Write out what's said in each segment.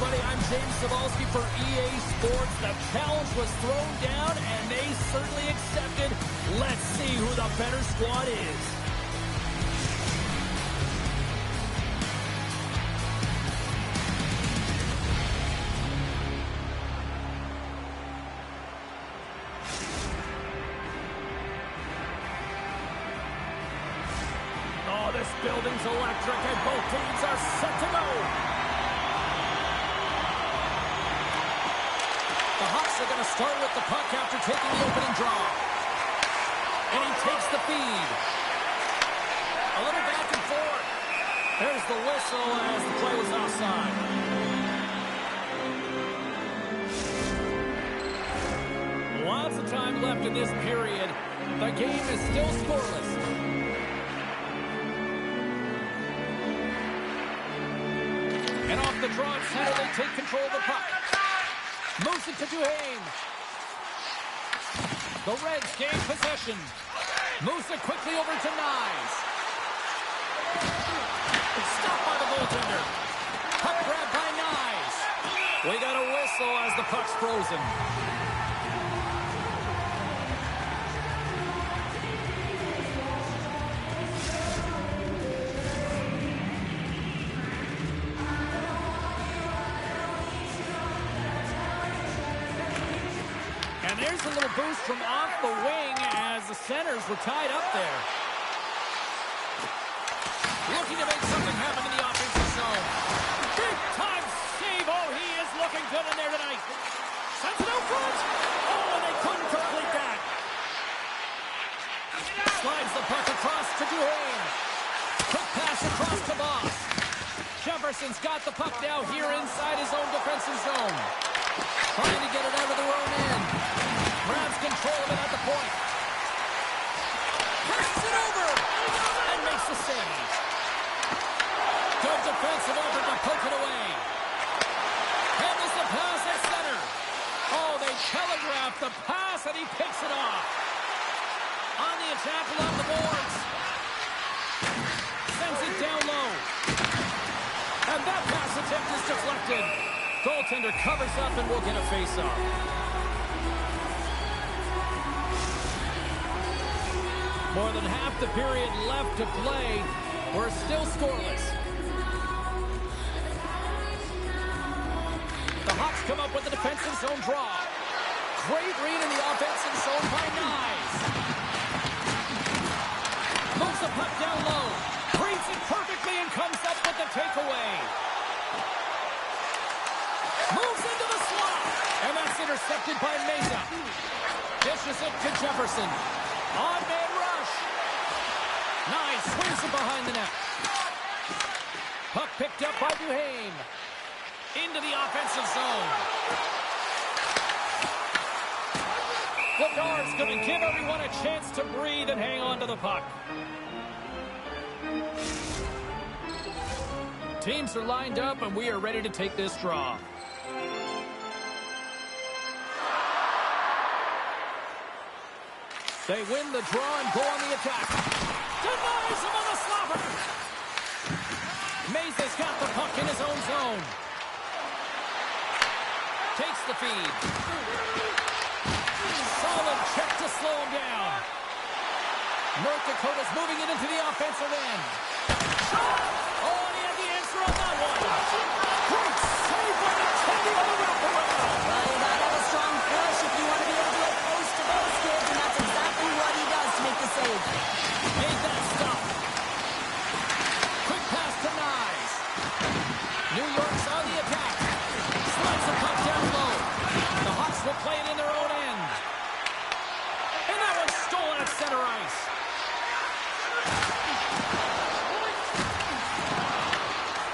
everybody. I'm James Cebulski for EA Sports. The challenge was thrown down, and they certainly accepted. Let's see who the better squad is. Oh, this building's electric, and both teams are set to go. The Hawks are going to start with the puck after taking the opening draw. And he takes the feed. A little back and forth. There's the whistle as the play was offside. Lots of time left in this period. The game is still scoreless. And off the draw at center, they take control of the puck. Moves it to Duhaime. The Reds gain possession. Moves it quickly over to Nyes. Stopped by the goaltender. Puck grab by Nyes. We got a whistle as the puck's frozen. And there's a little boost from off the wing as the centers were tied up there. Looking to make something happen in the offensive zone. Big time save. Oh, he is looking good in there tonight. Sends it out front. Oh, and they couldn't complete that. Slides the puck across to Duhaime. Quick pass across to Boss. Jefferson's got the puck now here inside his own defensive zone. Trying to get it out of their own end. Grabs control of it at the point. Passes it over. And makes the save. Good defensive effort to poke it away. Handles the pass at center. Oh, they telegraph the pass and he picks it off. On the attack along the boards. Sends it down low. And that pass attempt is deflected. Goaltender covers up and will get a face-off. More than half the period left to play. We're still scoreless. The Hawks come up with the defensive zone draw. Great read in the offensive zone by Nyes. Moves the puck down low. Reads it perfectly and comes up with the takeaway. Moves into the slot. And that's intercepted by Mesa. Dishes it to Jefferson. On-man rush. Nyes swings it behind the net. Puck picked up by Duhaime. Into the offensive zone. Bedard's going to give everyone a chance to breathe and hang on to the puck. Teams are lined up and we are ready to take this draw. They win the draw and go on the attack. Denies him on the slapper. Mesa's got the puck in his own zone. Takes the feed. Solid check to slow him down. North Dakota's moving it into the offensive end. Oh, and he had the answer on that one. Great save by the Teddy on the wraparound. Well, you gotta have a strong push if you want to be able to get close to those kids, and that's exactly what he does to make the save. Made that stop. Quick pass to Nyes. New York's on the attack. Slides the puck down low. The Hawks will play it in their own end. And that one's stolen at center ice.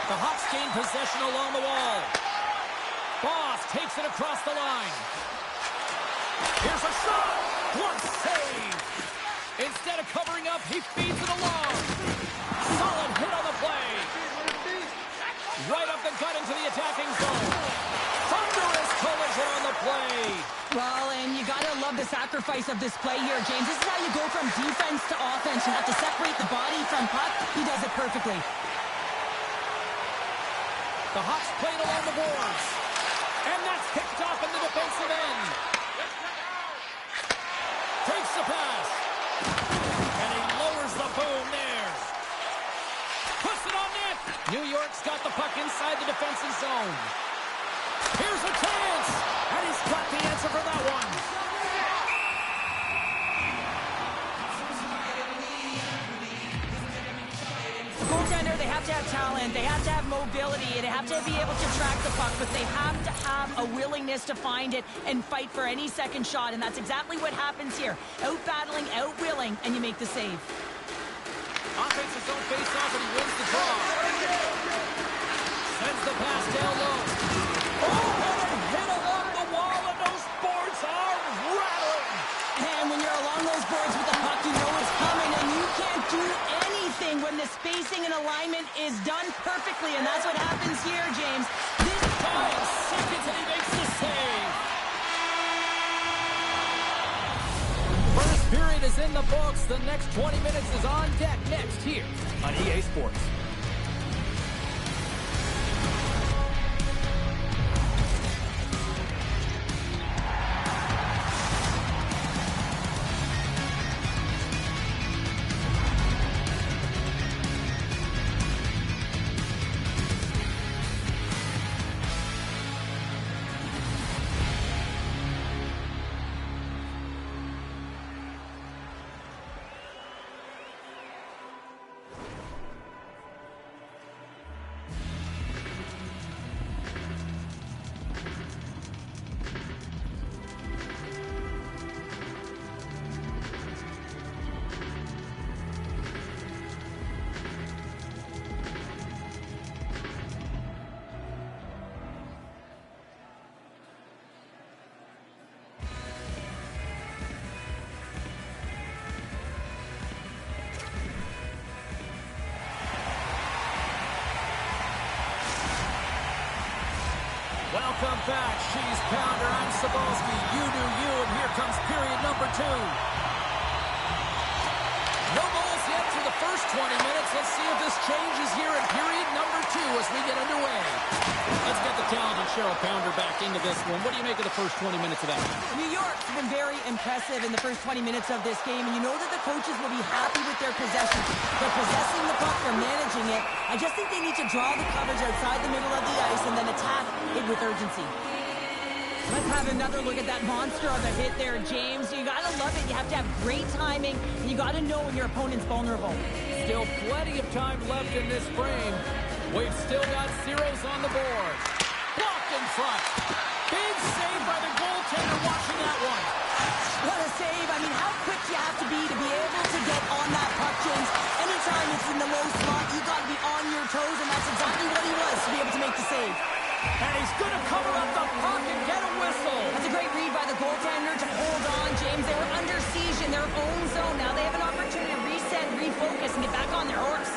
The Hawks gain possession along the wall. Boss takes it across the line. Here's a shot. What save. Instead of covering up, he feeds it along. Solid hit on the play. Right up the gut into the attacking zone. Thunderous collision on the play. Well, and you gotta love the sacrifice of this play here, James. This is how you go from defense to offense. You have to separate the body from puck. He does it perfectly. The Hawks played along the boards. And that's picked off in the defensive end. Takes the pass. And he lowers the boom there. Puts it on net. New York's got the puck inside the defensive zone. Here's a chance. And he's got the answer for that one. Goaltender, they have to have talent, they have to have mobility, they have to be able to track the puck, but they have to have a willingness to find it and fight for any second shot, and that's exactly what happens here. Out-battling, out-willing, and you make the save. Offensive zone face-off, and he wins the draw. Sends the pass down low. Oh, and a hit along the wall, and those boards are rattling. And when you're along those boards with the puck, you know it's coming, and you can't do anything when the spacing and alignment is done perfectly, and that's what happens here, James. This 5 seconds, and he makes the save. First period is in the books. The next 20 minutes is on deck next here on EA Sports. Welcome back. She's Pounder. I'm Sabalski. You do you, and here comes period number 2. No goals yet for the first 20 minutes. Let's see if this changes here in period number 2 as we get underway. Let's get the talented Cheryl Pounder back into this one. What do you make of the first 20 minutes of that? New York's been very impressive in the first 20 minutes of this game, and you know that the coaches will be happy with their possession. They're possessing the puck, they're managing it. I just think they need to draw the coverage outside the middle of the ice and then attack it with urgency. Let's have another look at that monster of a hit there, James. You gotta love it. You have to have great timing, and you gotta know when your opponent's vulnerable. Still plenty of time left in this frame. We've still got zeros on the board. Blocked in front. Big save by the goaltender watching that one. What a save. I mean, how quick you have to be able to get on that puck, James. Anytime it's in the low slot, you got to be on your toes, and that's exactly what he was to be able to make the save. And he's going to cover up the puck and get a whistle. That's a great read by the goaltender to hold on, James. They were under siege in their own zone. Now they have an opportunity to reset, refocus, and get back on their horse.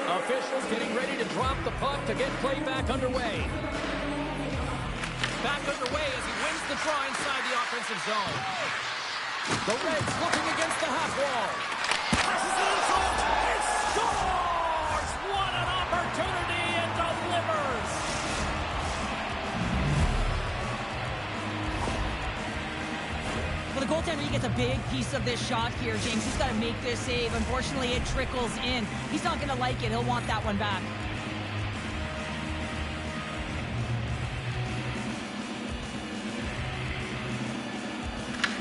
Officials getting ready to drop the puck to get play back underway. Back underway as he wins the draw inside the offensive zone. The Reds looking against the half wall. Passes it in front and scores! What an opportunity and delivers! Well, the goaltender, he gets a big piece of this shot here, James. He's got to make this save. Unfortunately, it trickles in. He's not going to like it. He'll want that one back.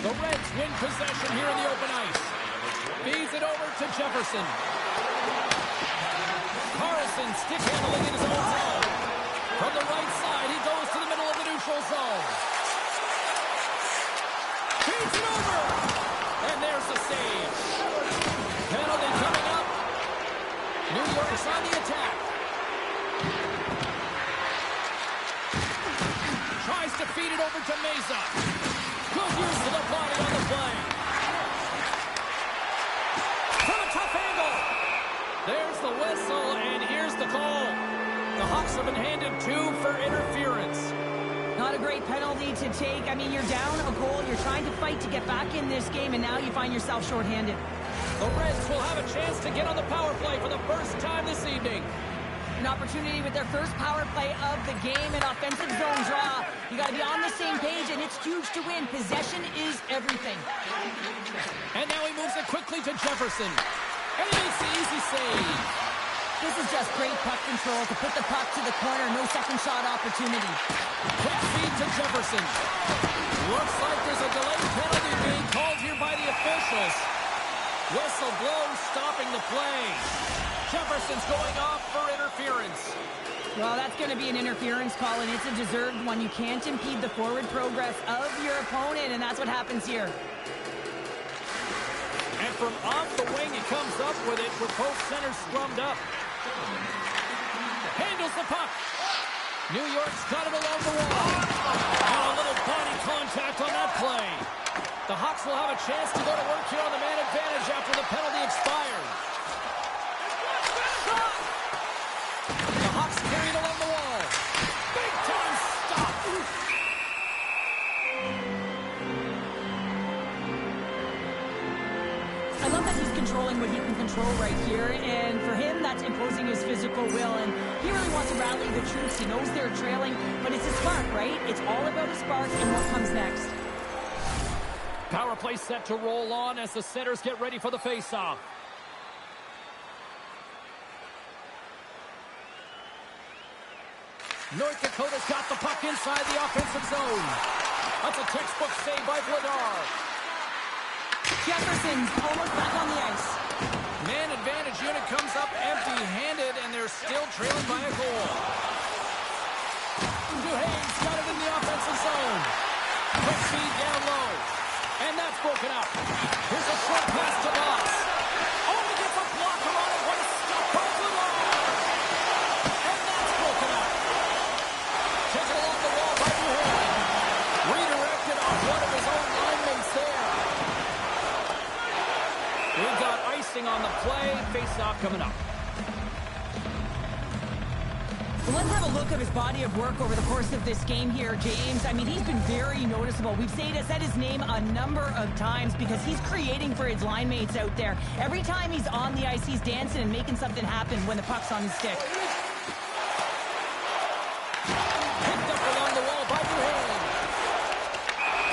The Reds win possession here in the open ice. Feeds it over to Jefferson. Carlson stick handling in his own zone. From the right side, he goes to the middle of the neutral zone. Feeds it over. And there's the save. Penalty coming up. New York is on the attack. Tries to feed it over to Meza. Good use of the body on the play. From a tough angle. There's the whistle, and here's the call. The Hawks have been handed 2 for interference. Not a great penalty to take. I mean, you're down a goal. You're trying to fight to get back in this game, and now you find yourself shorthanded. The Reds will have a chance to get on the power play for the first time this evening. An opportunity with their first power play of the game, an offensive zone draw. You got to be on the same page, and it's huge to win. Possession is everything. And now he moves it quickly to Jefferson. And he makes the easy save. This is just great puck control to put the puck to the corner. No second shot opportunity. Quick feed to Jefferson. Looks like there's a delayed penalty being called here by the officials. Whistle blows, stopping the play. Jefferson's going off for interference. Well, that's going to be an interference call, and it's a deserved one. You can't impede the forward progress of your opponent, and that's what happens here. And from off the wing, he comes up with it with both centers scrummed up. Handles the puck. New York's got it along the wall. And a little body contact on that play. The Hawks will have a chance to go to work here on the man advantage after the penalty expired. Shot! The Hawks carry it along the wall. Big time stop. I love that he's controlling what he can control right here, and for him, that's imposing his physical will, and he really wants to rally the troops. He knows they're trailing, but it's a spark, right? It's all about a spark and what comes next. Power play set to roll on as the centers get ready for the faceoff. North Dakota's got the puck inside the offensive zone. That's a textbook save by Vladar. Jefferson's almost back on the ice. Man advantage unit comes up empty-handed, and they're still trailing by a goal. Duhaime's got it in the offensive zone. Quick feed down low. And that's broken up. Here's a short pass to Voss. Oh, he gets a blocker on it. What a stop by Vladar. And that's broken up. Taken along the wall by Duhaime. Redirected off one of his own line mates there. We've got icing on the play. Face-off coming up. Well, let's have a look at his body of work over the course of this game here, James. I mean, he's been very noticeable. We've said his name a number of times because he's creating for his line mates out there. Every time he's on the ice, he's dancing and making something happen when the puck's on his stick. Picked up along the wall by Duhaime.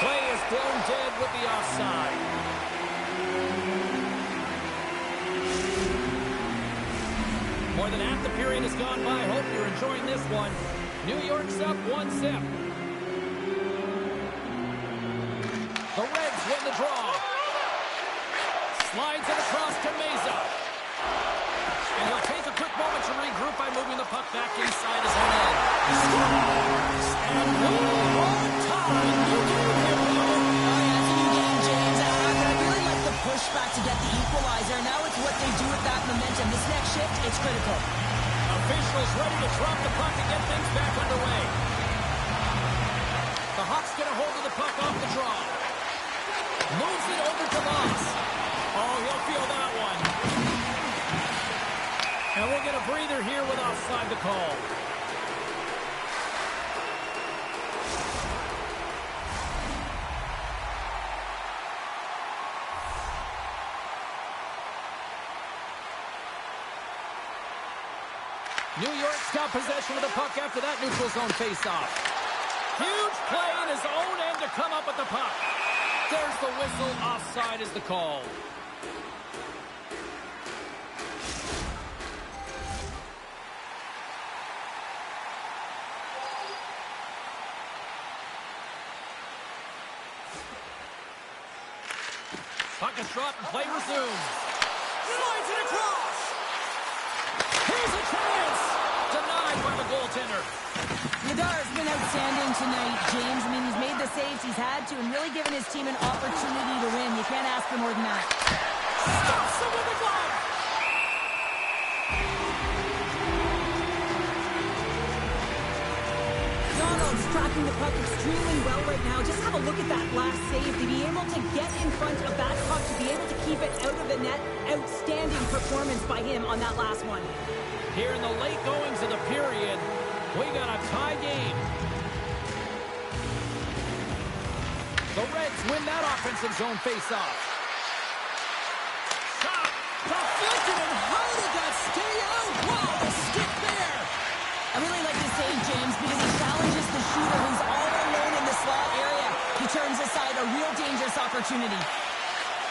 Play is blown dead with the offside. More than half the period has gone by. Hope you're enjoying this one. New York's up 1-0. The Reds win the draw. Slides it across to Meza. And he'll take a quick moment to regroup by moving the puck back inside his own end. And one more time. You can hear it. That's a new game, James. I really like the pushback to get the equalizer. Now it's what they do with that momentum. This next shift, it's critical. Officials ready to drop the puck and get things back underway. The Hawks get a hold of the puck off the draw. Moves it over to Voss. Oh, he'll feel that one. And we'll get a breather here with offside the call. New York's got possession of the puck after that neutral zone faceoff. Huge play in his own end to come up with the puck. There's the whistle. Offside is the call. Puck is dropped and play resumes. Slides it across. Here's a chance. Denied by the goaltender. Vladar's been outstanding tonight, James. I mean, he's made the saves he's had to and really given his team an opportunity to win. You can't ask for more than that. Stops him with the glove. Donald's tracking the puck extremely well right now. Just have a look at that last save. To be able to get in front of that puck, to be able to keep it out of the net, outstanding performance by him on that last one. Here in the late goings of the period, we got a tie game. The Reds win that offensive zone faceoff. Shot! Deflected, and how did that stay out? Wow, the stick there! a real dangerous opportunity.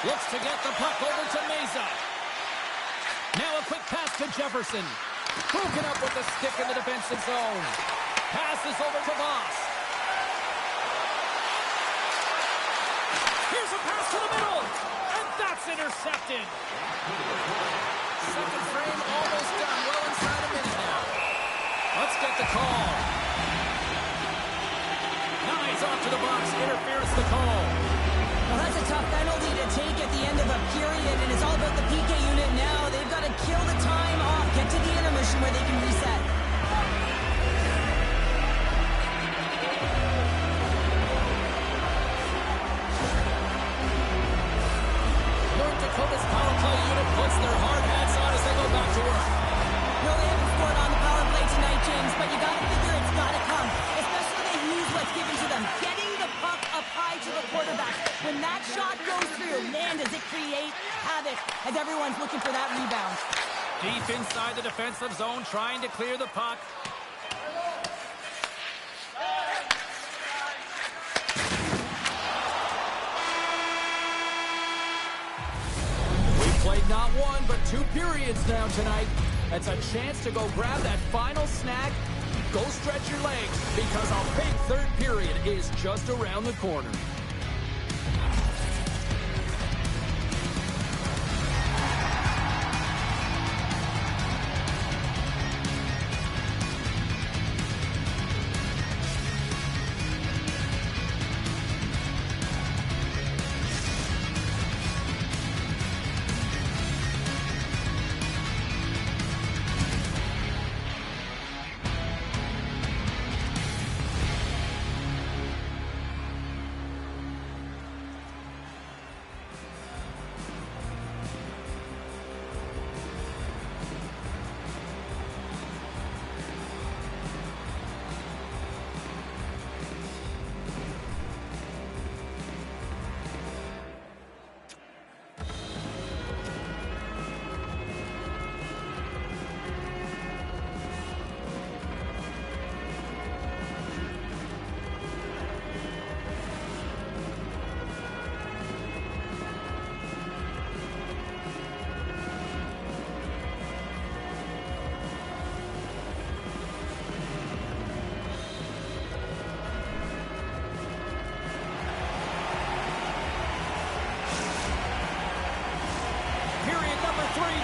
Looks to get the puck over to Meza. Now a quick pass to Jefferson. Broken up with the stick in the defensive zone. Passes over to Voss. Here's a pass to the middle. And that's intercepted. Second frame almost done. Well inside a minute now. Let's get the call. Nice off to the box. Interference the call. Well, that's a tough penalty to take at the end of a period, and it's all about the PK unit now. They've got to kill the time off, get to the intermission where they can reset. North Dakota's power play unit puts their hard hats on as they go back to work. No, they haven't scored on the power play tonight, James, but you got to figure it's got to come, especially they use what's given to them. Getting the puck up high to the quarterback. When that shot goes through, man, does it create havoc as everyone's looking for that rebound. Deep inside the defensive zone, trying to clear the puck. We played not one, but 2 periods now tonight. That's a chance to go grab that final snack. Go stretch your legs, because a big third period is just around the corner.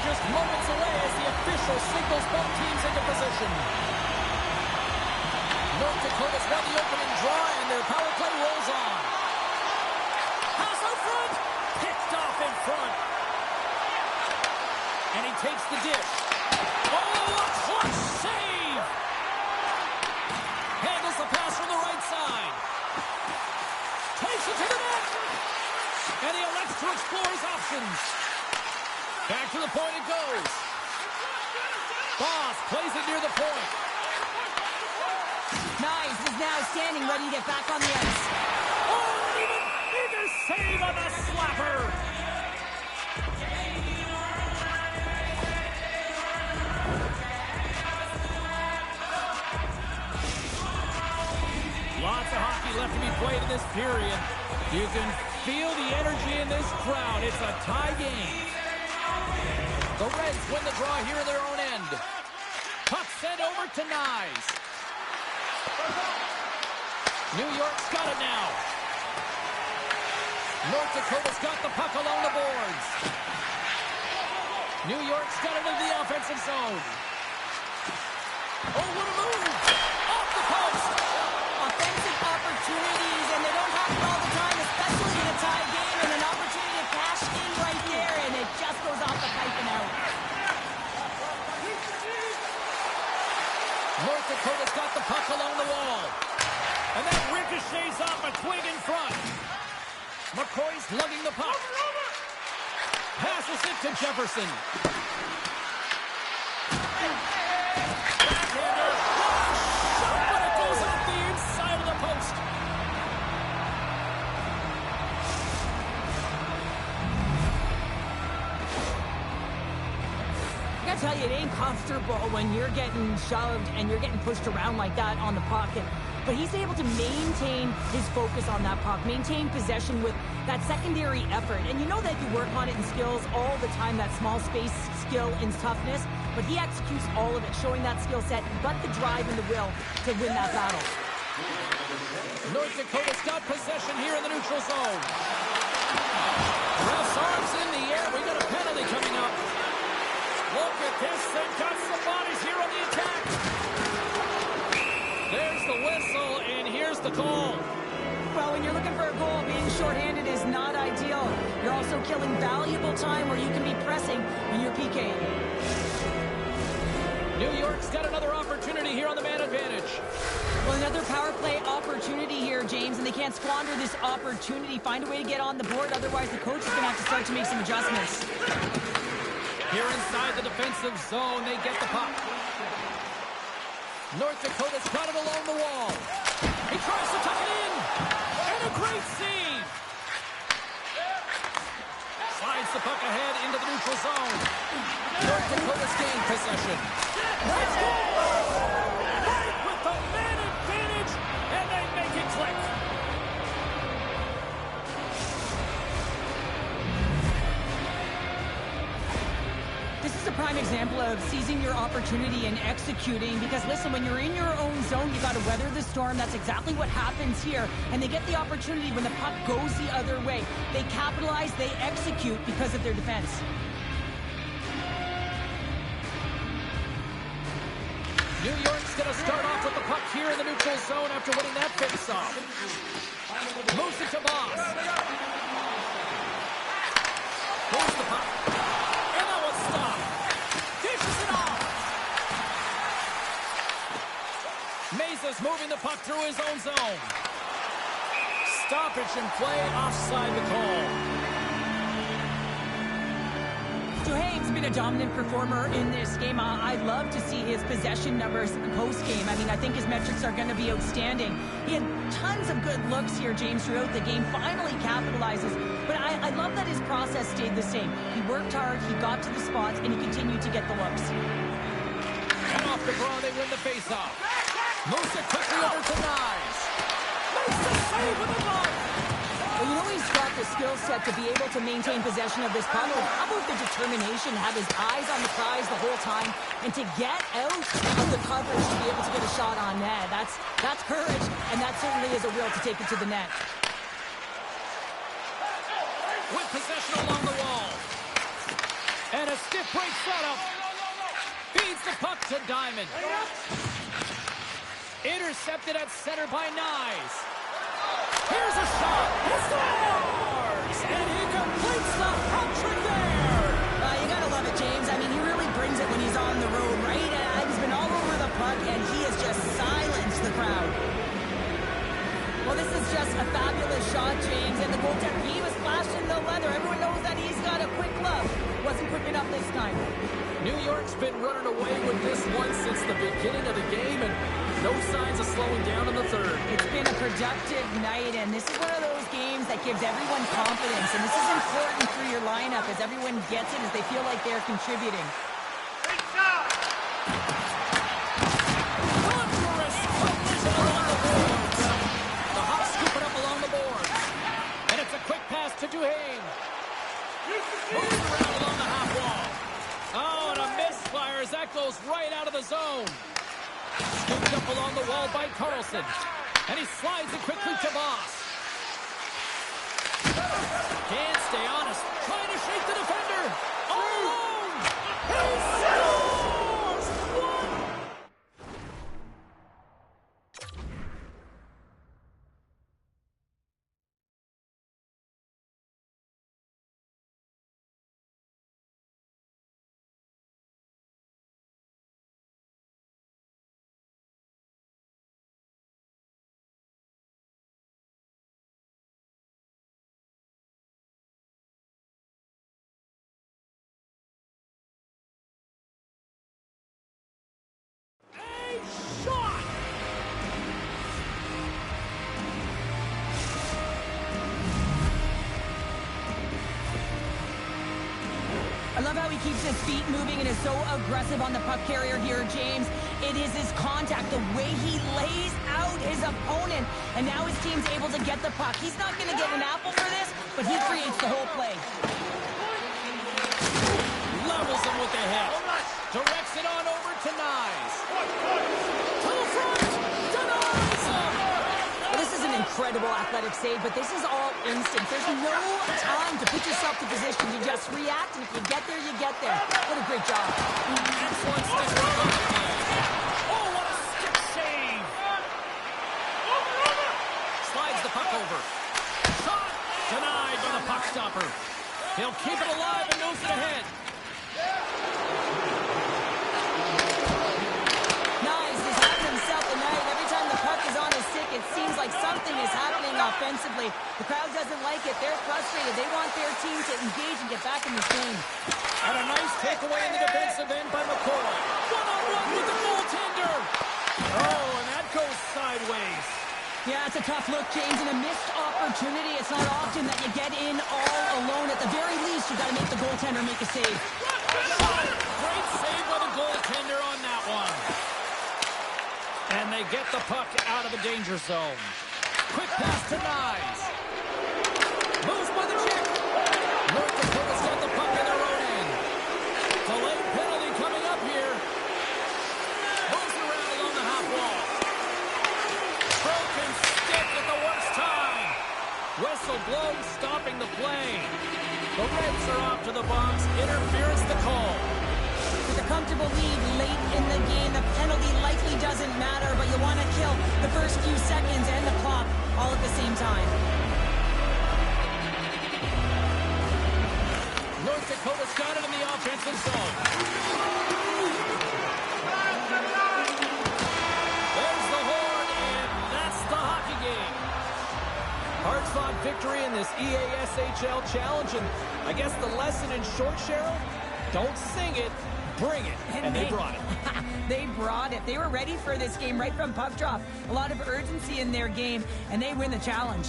Just moments away as the official signals both teams into position. North Dakota's won the opening draw, and their power play rolls on. Pass out front. Picked off in front. And he takes the dish. Oh, a clutch save. Handles the pass from the right side. Takes it to the net. And he elects to explore his options. Back to the point it goes. Voss plays it near the point. Nice is now standing ready to get back on the ice. Oh, even save on the slapper. Lots of hockey left to be played in this period. You can feel the energy in this crowd. It's a tie game. The Reds win the draw here in their own end. Puck sent over to Nyes. New York's got it now. North Dakota's got the puck along the boards. New York's got it into the offensive zone. Oh, what a move! Off the post! Offensive opportunities, and they don't happen all the time, especially in a tie game, and an opportunity to cash in right there, and it just goes off the pipe and out. North Dakota's got the puck along the wall. And that ricochets off a twig in front. McCoy's lugging the puck. Passes it to Jefferson. Backhander. Shot, but it goes off the inside of the post. I gotta tell you, it ain't comfortable when you're getting shoved and you're getting pushed around like that on the puck. And but he's able to maintain his focus on that puck, maintain possession with that secondary effort. And you know that you work on it in skills all the time, that small space skill and toughness, but he executes all of it, showing that skill set, but the drive and the will to win that battle. North Dakota's got possession here in the neutral zone. Ref's arms in the air. We got a penalty coming up. Look at this. They've got some bodies here on the attack. There's the whistle, and here's the call. Well, when you're looking for a goal, being shorthanded is not ideal. You're also killing valuable time where you can be pressing when you're PKing. New York's got another opportunity here on the man advantage. Well, another power play opportunity here, James, and they can't squander this opportunity. Find a way to get on the board, otherwise the coach is going to have to start to make some adjustments. Here inside the defensive zone, they get the puck. North Dakota's got it along the wall. He tries to tuck it in. And a great save. Slides the puck ahead into the neutral zone. North Dakota's gained possession. Let's go! Right with the man advantage, and they make it click. This is a prime example of seizing your opportunity and executing, because listen, when you're in your own zone, you got to weather the storm. That's exactly what happens here, and they get the opportunity when the puck goes the other way. They capitalize, they execute because of their defense. New York's going to start off with the puck here in the neutral zone after winning that face-off. Moves it to Boss. Moves the puck. And that one's stopped. Dishes it off. Mesa's moving the puck through his own zone. Stoppage in play, offside the call. Duhaime's been a dominant performer in this game. I'd love to see his possession numbers post-game. I mean, I think his metrics are going to be outstanding. He had tons of good looks here, James, throughout the game. Finally capitalizes. But I love that his process stayed the same. He worked hard, he got to the spots, and he continued to get the looks. And off the draw, they win the faceoff. Moves it quickly over to Nyes. Makes the save with the glove. Well, you know he's got the skill set to be able to maintain possession of this puck. How about the determination, have his eyes on the prize the whole time, and to get out of the coverage to be able to get a shot on net. That's courage, and that certainly is a will to take it to the net. With possession along the wall. And a stiff break setup. Feeds the puck to Diamond. Intercepted at center by Nyes. Here's a shot. He scores! And he completes the hat trick there. You gotta love it, James. I mean, he really brings it when he's on the road, right? He's been all over the puck, and he has just silenced the crowd. Well, this is just a fabulous shot, James, and the goaltender, he was flashing the leather. Everyone knows that he's got a quick glove. Wasn't quick enough this time. New York's been running away with this one since the beginning of the game, and no signs of slowing down in the third. It's been a productive night, and this is one of those games that gives everyone confidence, and this is important for your lineup as everyone gets it, as they feel like they're contributing. Thunderous collision along the boards. The Hawks scoop it up along the boards. And it's a quick pass to Duhaime. Moves around along the half wall. Oh, and a misfire as that goes right out of the zone. Scooped up along the wall by Carlson. And he slides it quickly to Boss. Can't stay honest. Trying to shake the defender. All alone. He I love how he keeps his feet moving and is so aggressive on the puck carrier here, James. It is his contact, the way he lays out his opponent, and now his team's able to get the puck. He's not going to get an apple for this, but he creates the whole play. Levels him with the hit. Directs it on over to Nyes. To the front. Denies him. Well, this is an incredible athletic save, but this is all instant. There's no time to put yourself to position. You just react, and if you get there, you get there. What a great job. Excellent stick work. Oh, what a stick save. Slides the puck over. Shot. Denied by the puck stopper. He'll keep it alive and moves it ahead. Nyes is having himself a night. Every time the puck is on his stick, it seems like something is happening offensively. The crowd doesn't like it. They're frustrated. They want their team to engage and get back in this game. And a nice takeaway in the defensive end by McCoy. One-on-one with the goaltender. Oh, and that goes sideways. Yeah, it's a tough look, James, and a missed opportunity. It's not often that you get in all alone. At the very least, you got to make the goaltender make a save. Great save by the goaltender on that one. And they get the puck out of the danger zone. Quick pass to Nyes. Moves by the check. North Dakota's got the puck in their own end. Delayed penalty coming up here. Moves around along the half wall. Broken stick at the worst time. Whistle blows, stopping the play. The Reds are off to the box. Interference the call. With a comfortable lead late in the game, the penalty likely doesn't matter, but you want to kill the first few seconds and the clock all at the same time. North Dakota's got it in the offensive zone. There's the horn, and that's the hockey game. Hard-fought victory in this EASHL challenge, and I guess the lesson in short, Cheryl, don't sing it, bring it, and they brought it. They brought it. They were ready for this game right from puck drop. A lot of urgency in their game, and they win the challenge.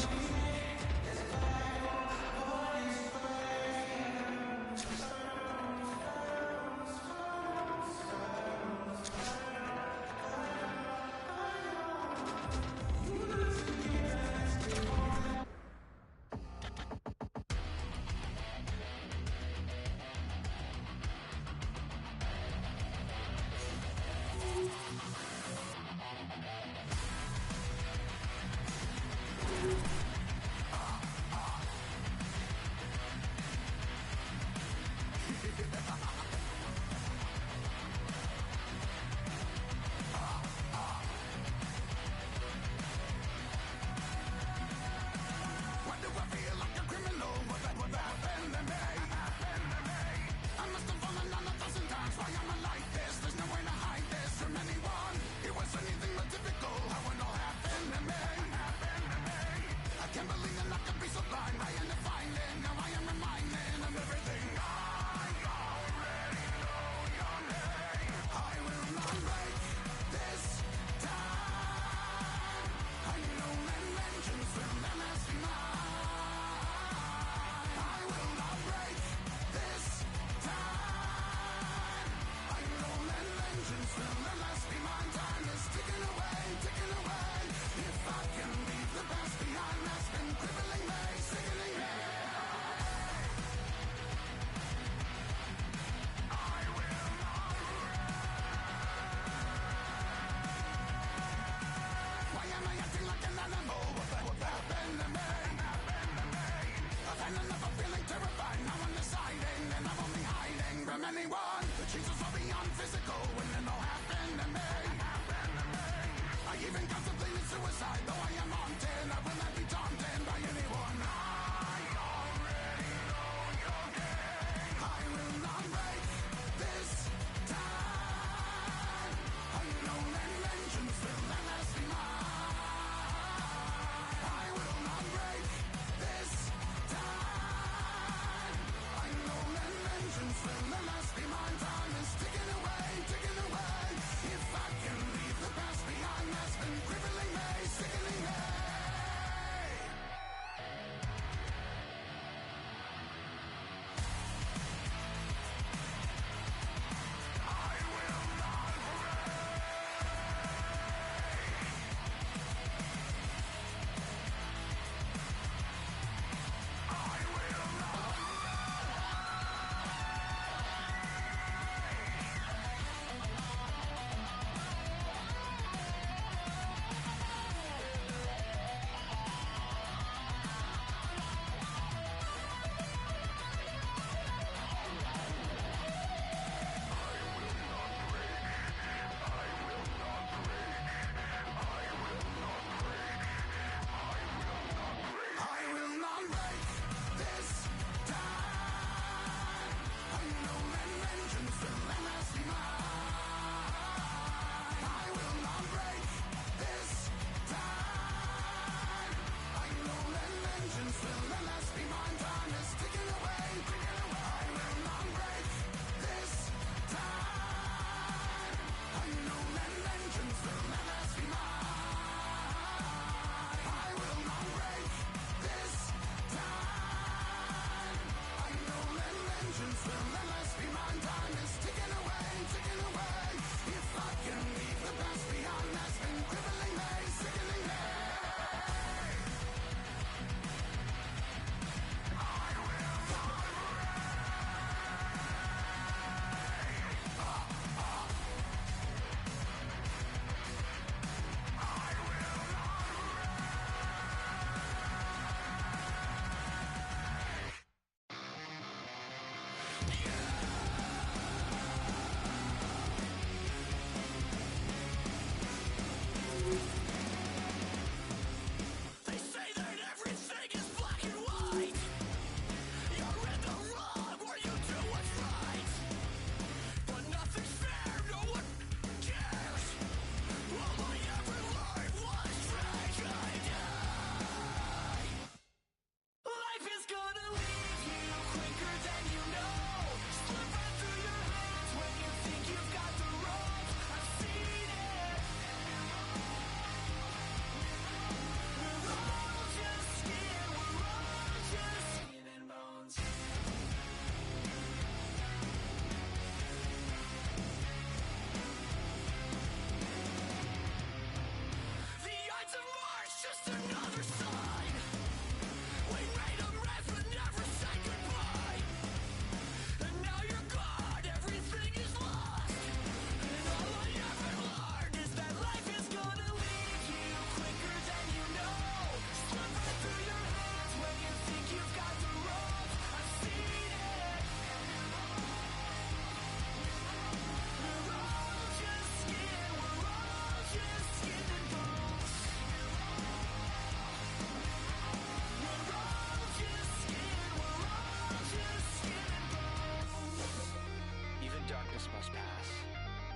darkness must pass.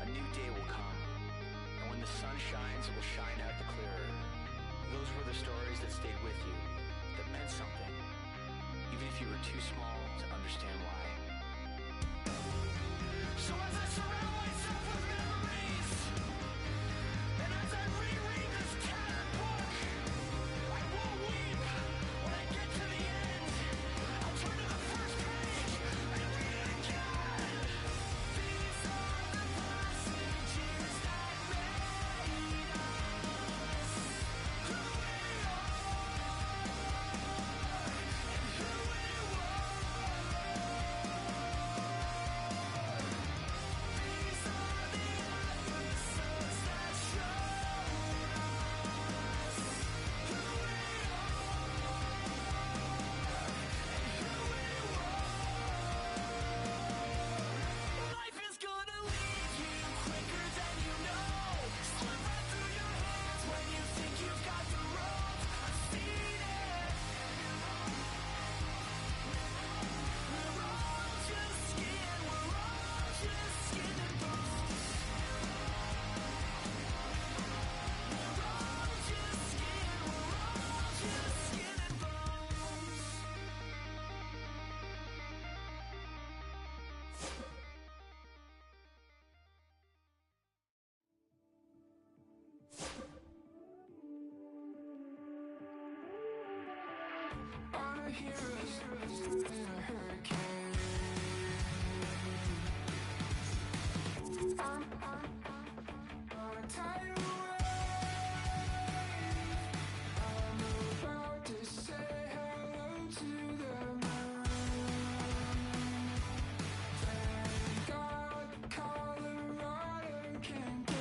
A new day will come. And when the sun shines, it will shine out the clearer. Those were the stories that stayed with you, that meant something, even if you were too small to understand why. So as I surround myself with memories, and as I reread this tattered book, I won't weep when I get to the end. I'll turn to the first page and read it again. These are the passages that made us who we are and who we were. These are the episodes that showed us who we are and who we were. Life is gonna leave you quicker than you know. Slip right through your hands when you think you've got the rope. I've seen it. We're all just skin. We're all just skin and bones. We're all just skin. We're all just skin and bones. On a hero's in a hurricane. I'm on a tidal wave. I'm about to say hello to the moon. Thank God Colorado can go.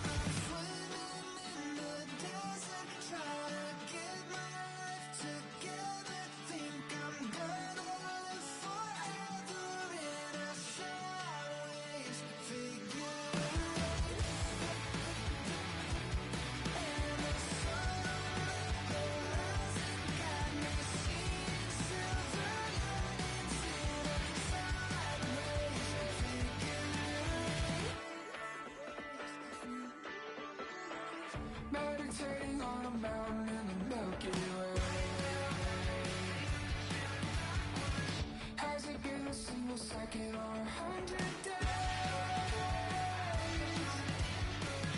I'm swimming in the desert, trying to get my life together. Think I'm gonna live forever in a sideways figure. And the sun on the horizon got me seeing silver linings in a sideways figure. Meditating on a mountain in the Milky Way. Has it been a single second or 100 days?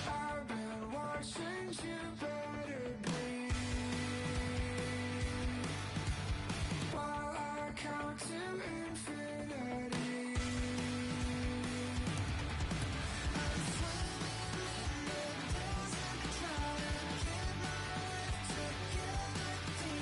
I've been watching you better breathe while I count to infinity. I'm swimming in the desert, trying to get my life together.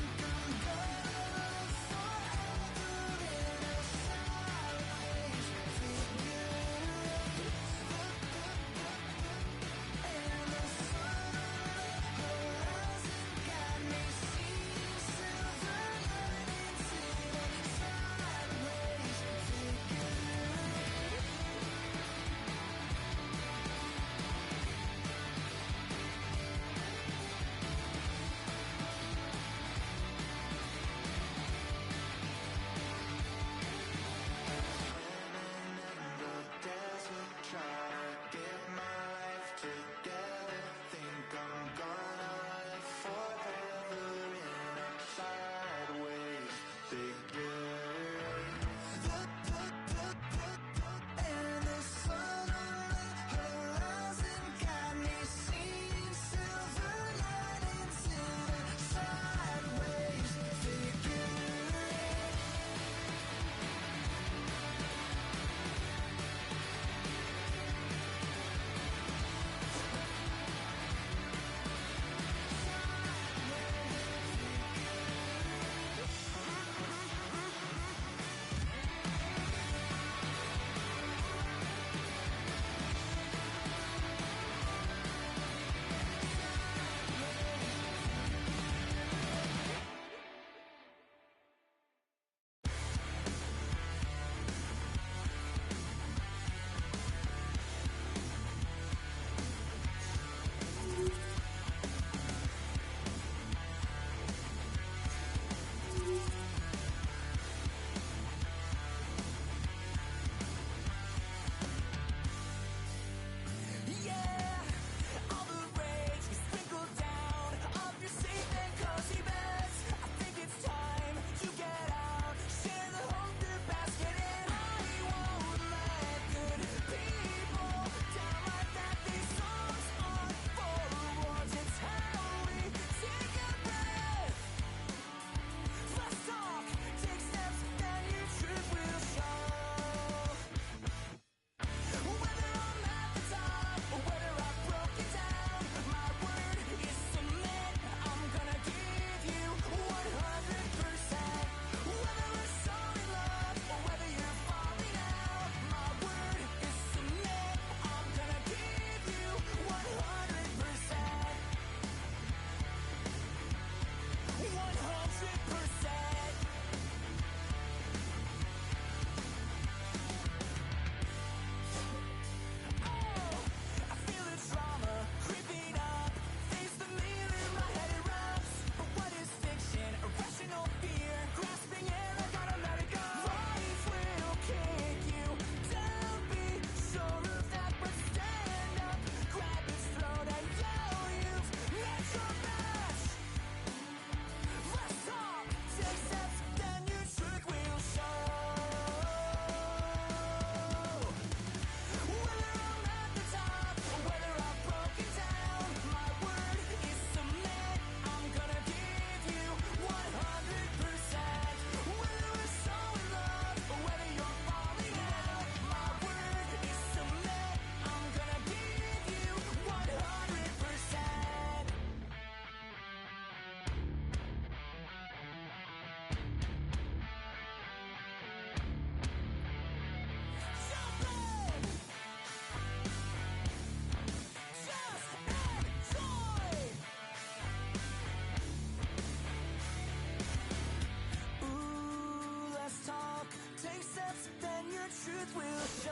the truth will show.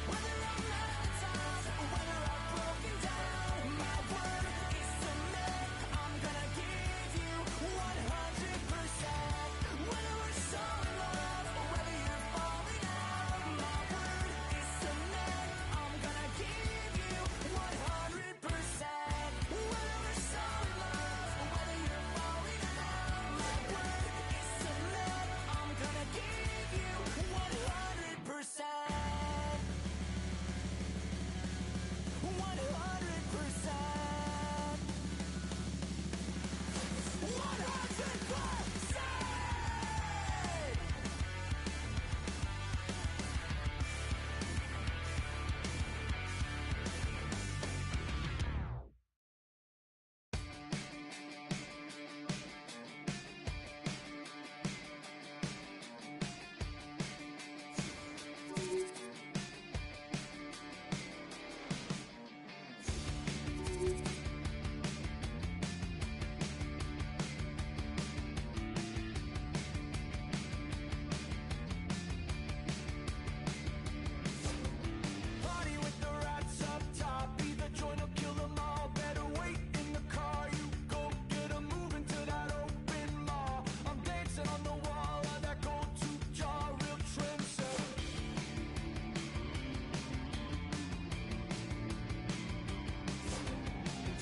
Whether I'm at the top, whether I've broken down, my word is submit. I'm gonna give you 100%. Whether we're so in love, whether you're falling out, my word is submit. I'm gonna give you 100%. Whether we're so in love, whether you're falling out, my word is submit. I'm gonna give you 100%. 100%. Party with the rats up top. Either join or kill them all. Better wait in the car. You go get 'em moving to that open mall. I'm dancing on the wall of that go-to jar. Real trendsetter.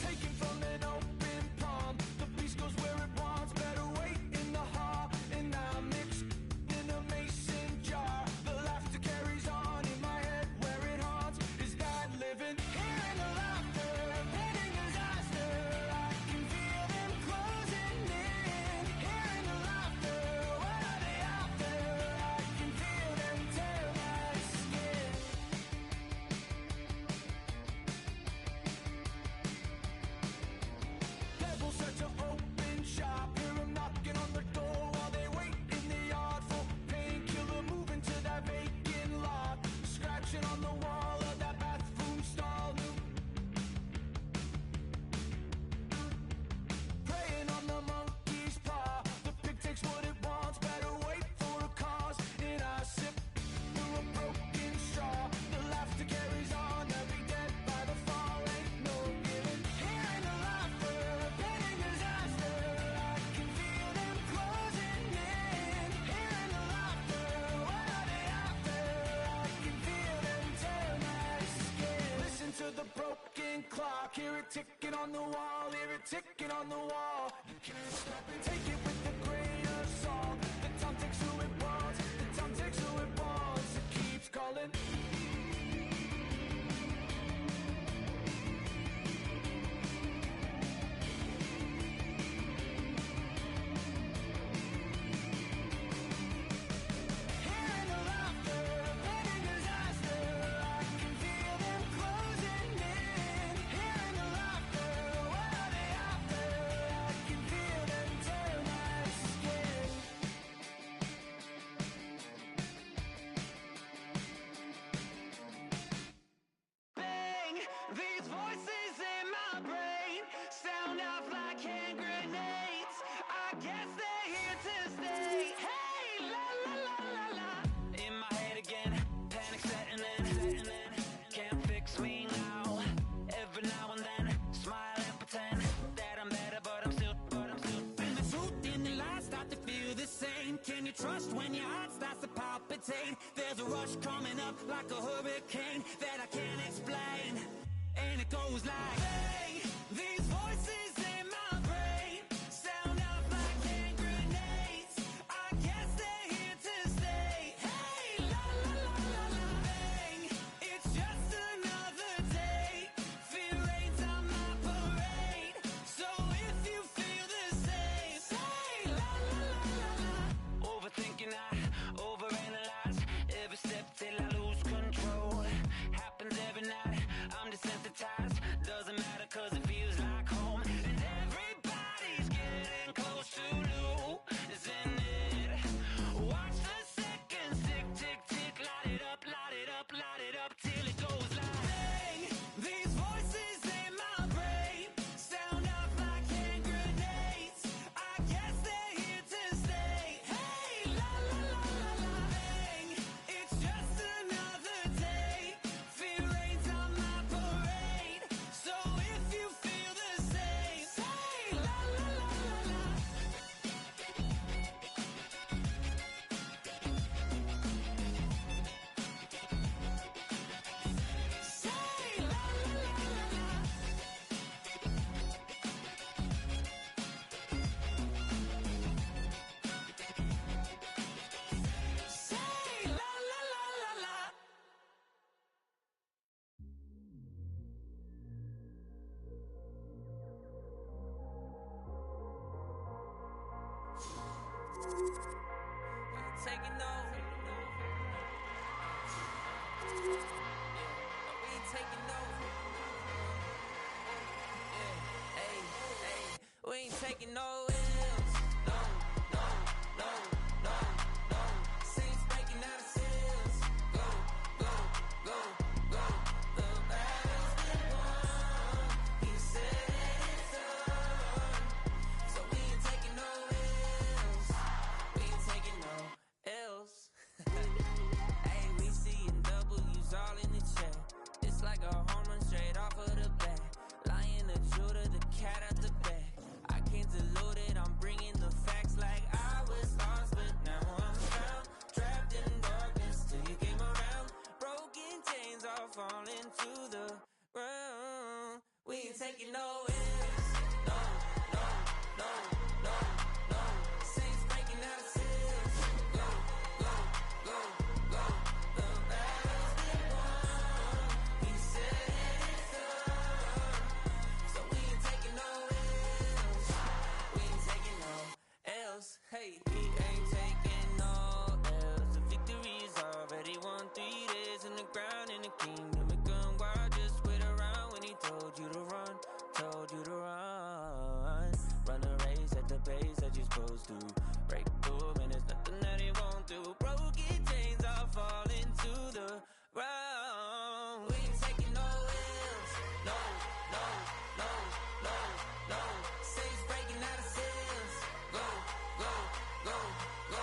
Taken from an open palm. The beast goes where it wants. Better wait in the hall. And I'm mixed in a mason jar. The laughter carries on in my head. Where it haunts is that living. Hearing the laughter, painting disaster. I can feel them closing in. Hearing the laughter, what are they after? I can feel them tear my skin. Devils start to open shop. Hear 'em knocking on the door while they wait in the yard for painkiller. Moving to that vacant lot. Scratching on the wall of that bathroom stall. Preying on the monkey's paw. The pig takes what it wants. Better wait for a cause. And I sip through a broken straw. The laughter carries on. They'll be dead by the fall. Ain't no giving. Hearing the laughter, painting disaster. I can feel them closing in. Hearing the laughter, what are they after? I can feel them tear my skin. Listen to the broken clock. Hear it ticking on the wall. Hear it ticking on the wall. You can't stop it. Take it with a grain of salt. The time takes who it wants. The time takes who it wants. It keeps calling. Hearing the laughter, painting disaster. I can feel them closing in. Hearing the laughter, what are they after? I can feel them tear my skin. Bang! These voices in my brain sound off like hand grenades. I guess they're here to stay. Hey, la la la la la. In my head again, panic setting in. Can't fix me now. Every now and then, smile and pretend that I'm better, but I'm still. And the truth and the lies start to feel the same. Can you trust when your heart starts to palpitate? There's a rush coming up like a hurricane that I can't explain. And it goes like, bang, these voices in my brain sound off like hand grenades. I guess they're here to stay. Hey, la la la la la. Bang, it's just another day. Fear ain't on my parade. So if you feel the same, say la la la la la. Overthinking, I overanalyze every step till I lose control. Happens every night, I'm desensitized. Doesn't matter 'cause it feels like home. Taking over. We ain't taking over. Yeah, hey, hey. We ain't taking no L's. No, no, no, no, no. Saints breaking out of seals. Go, go, go, go. The battle's been won. He said it's done. So we ain't taking no L's. We ain't taking no L's. Hey, we seeing W's all in the chat. It's like a home run straight off of the bat. Lion, the Judah, the cat out the bag. I can't dilute it, I'm bringing the facts like I was lost, but now I'm found. Trapped in darkness till you came around. Broken chains all falling to the ground. We ain't taking no L's. No, no, no, no, no. Saints breaking out of seals. Go, go, go, go. The battle's been won. He said it's done. So we ain't taking no L's. We ain't taking no L's. Hey, he ain't taking no L's. The victory is already won. 3 days in the ground in the kingdom of gun. Why just wait around when he told you to run? Told you to run. Run a race at the pace that you're supposed to. Break through, man, there's nothing that he won't do. Broken chains all falling to the ground. We ain't taking no L's. No, no, no, no, no. Saints breaking out of seals. Go, go, go, go.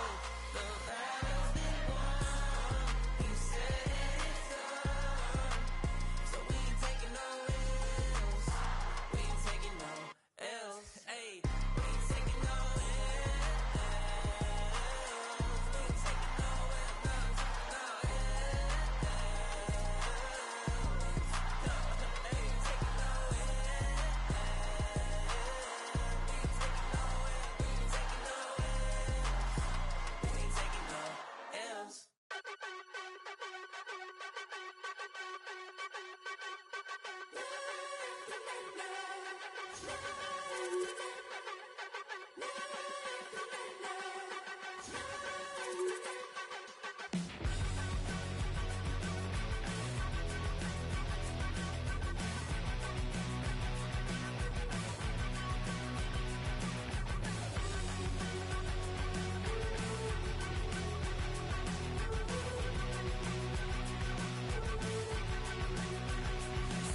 The battle's been won. He said it's done. So we ain't taking no L's. We ain't taking no L's. Hey, we ain't taking no L's. We ain't taking no L's. No, no L's. Hey, taking no L's. We ain't taking no L's. We ain't taking no L's. We ain't taking no L's.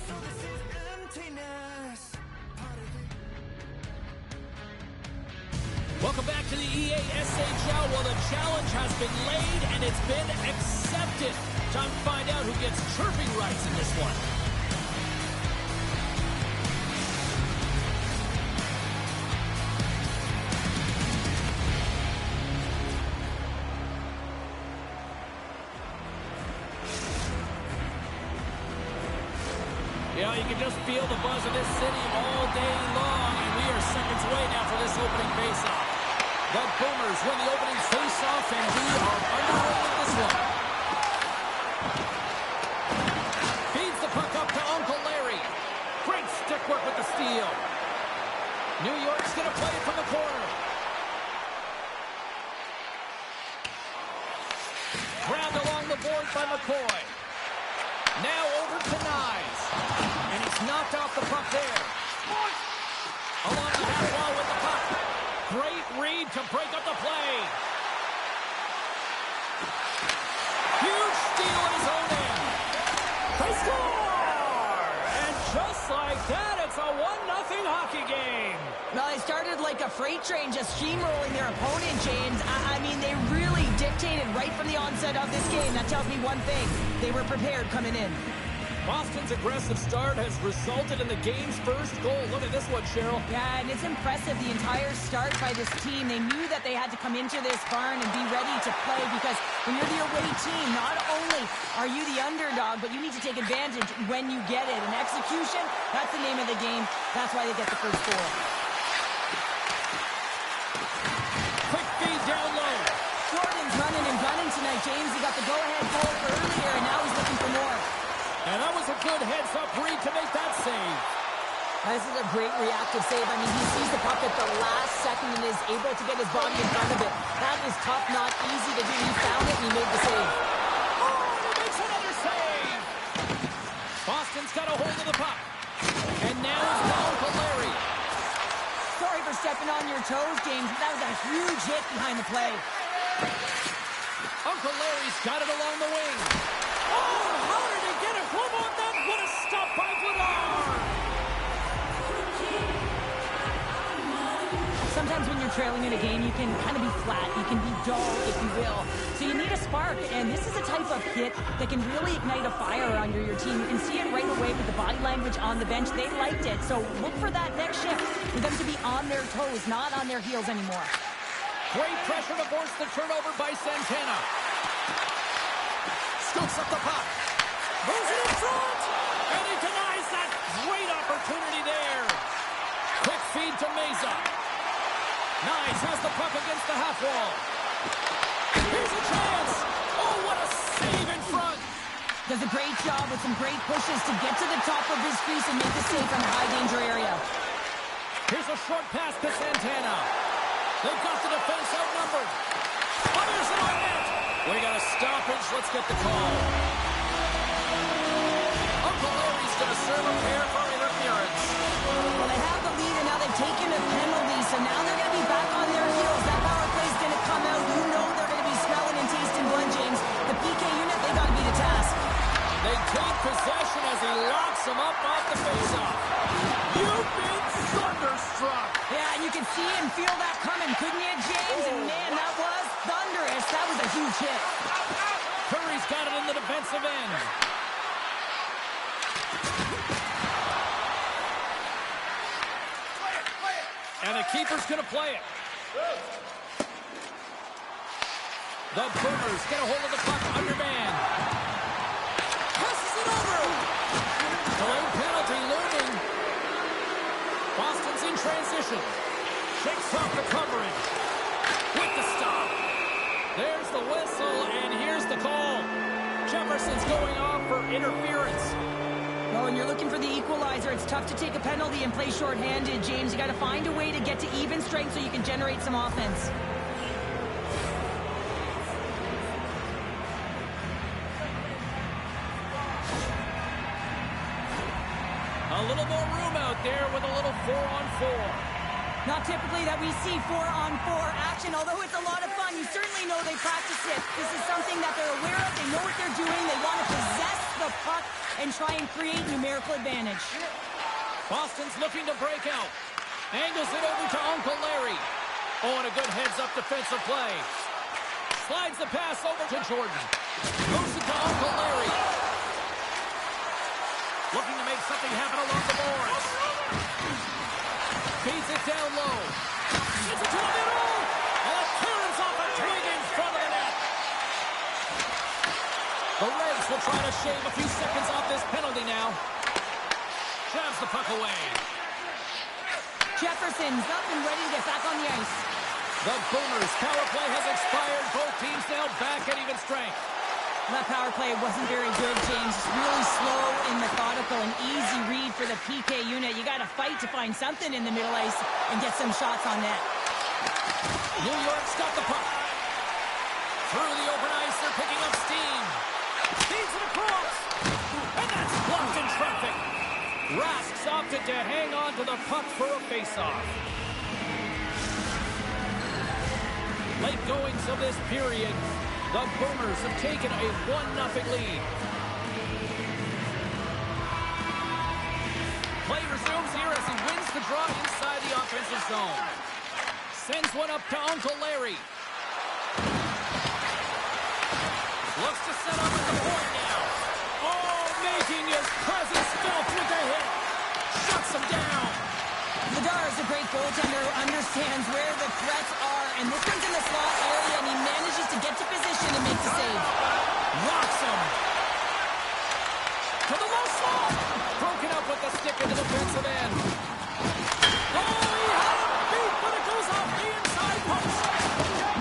So this is emptiness. Welcome back to the EASHL. Well, the challenge has been laid and it's been accepted. Time to find out who gets chirping rights in this one. Yeah, you can just feel the buzz of this city all day long, and we are seconds away now for this opening faceoff. The Boomers win the opening faceoff, and we are underway with this one. Feeds the puck up to Uncle Larry. Great stick work with the steal. New York's going to play it from the corner. Grabbed along the boards by McCoy. Now over to Nyes. And he's knocked off the puck there. Along the half wall with the puck. Great read to break up the play. Huge steal in his own end. They score! And just like that, it's a 1-0 hockey game. Well, they started like a freight train, just steamrolling their opponent, James. I mean, they really dictated right from the onset of this game. That tells me one thing. They were prepared coming in. Boston's aggressive start has resulted in the game's first goal. Look at this one, Cheryl. Yeah, and it's impressive, the entire start by this team. They knew that they had to come into this barn and be ready to play because when you're the away team, not only are you the underdog, but you need to take advantage when you get it. And execution, that's the name of the game. That's why they get the first goal. Quick feed down low. Jordan's running and gunning tonight, James. He got the go-ahead goal earlier, and now he's looking for more. And that was a good heads-up read to make that save. This is a great reactive save. I mean, he sees the puck at the last second and is able to get his body in front of it. That is tough, not easy to do. He found it and he made the save. Oh, and he makes another save. Boston's got a hold of the puck. And now it's to Uncle Larry. Sorry for stepping on your toes, James, but that was a huge hit behind the play. Uncle Larry's got it along the wing. Oh, how did he get a glove on that? What a stop by Vladar! Sometimes when you're trailing in a game, you can kind of be flat. You can be dull, if you will. So you need a spark, and this is a type of hit that can really ignite a fire under your team. You can see it right away with the body language on the bench. They liked it, so look for that next shift, for them to be on their toes, not on their heels anymore. Great pressure to force the turnover by Santana. Scoops up the puck. Moves it in front. And he denies that great opportunity there. Quick feed to Meza. Nice has the puck against the half wall. Here's a chance. Oh, what a save in front. Does a great job with some great pushes to get to the top of his crease and make the save from the high danger area. Here's a short pass to Santana. They've got the defense outnumbered. Fires it on net. We got a stoppage. Let's get the call. Uncle Larry's going to serve a pair for interference. Well, they have the lead, and now they've taken a penalty, so now they're going to be back on their heels. That power play's going to come out. You know they're going to be smelling and tasting blood, James. The PK unit, they got to be the task. They take possession as he locks him up off the faceoff. You've been thunderstruck. Yeah, and you can see and feel that coming, couldn't you, James? And man, that was thunderous. That was a huge hit. Curry's got it in the defensive end. And the keeper's going to play it. The Boomers get a hold of the puck under man. Passes it over. Delayed penalty looming. Boston's in transition. Shakes off the coverage. With the stop. There's the whistle, and here's the call. Jefferson's going off for interference. Well, when you're looking for the equalizer, it's tough to take a penalty and play shorthanded, James. You got to find a way to get to even strength so you can generate some offense. A little more room out there with a little 4-on-4. Not typically that we see 4-on-4 action, although it's a lot of fun. You certainly know they practice it. This is something that they're aware of. They know what they're doing. They want to possess the puck and try and create numerical advantage. Boston's looking to break out. Angles it over to Uncle Larry. Oh, and a good heads-up defensive play. Slides the pass over to Jordan. Moves it to Uncle Larry. Looking to make something happen along the boards. Feeds it down low. Gets it to the middle. And a clearance off a twig in front of the net. The Reds will try to shave a few seconds off this penalty now. Shoves the puck away. Jefferson's up and ready to get back on the ice. The Boomers' power play has expired. Both teams now back at even strength. That power play wasn't very good, James. Really slow and methodical. An easy read for the PK unit. You got to fight to find something in the middle ice and get some shots on net. New York's got the puck. Through the open ice, they're picking up steam. Feeds it across. And that's blocked in traffic. Rask's opted to hang on to the puck for a faceoff. Late goings of this period. The Boomers have taken a 1-0 lead. Play resumes here as he wins the draw inside the offensive zone. Sends one up to Uncle Larry. Looks to set up at the point now. Oh, making his presence felt with a hit. Shuts him down. Vladar is a great goaltender who understands where the threats are, and this one's in the slot area, and he manages to get to position and make the save. Rocks him. To the low slot. Broken up with the stick into the defensive end. Oh, he had him beat, but it goes off the inside post.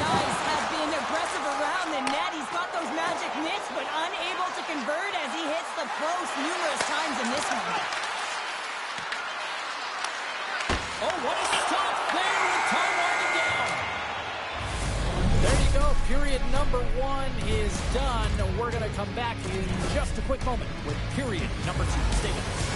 Nice, has been aggressive around the net. He's got those magic mitts, but unable to convert as he hits the post numerous times in this one. number 1 is done. We're going to come back in just a quick moment with period number 2. Stay with us.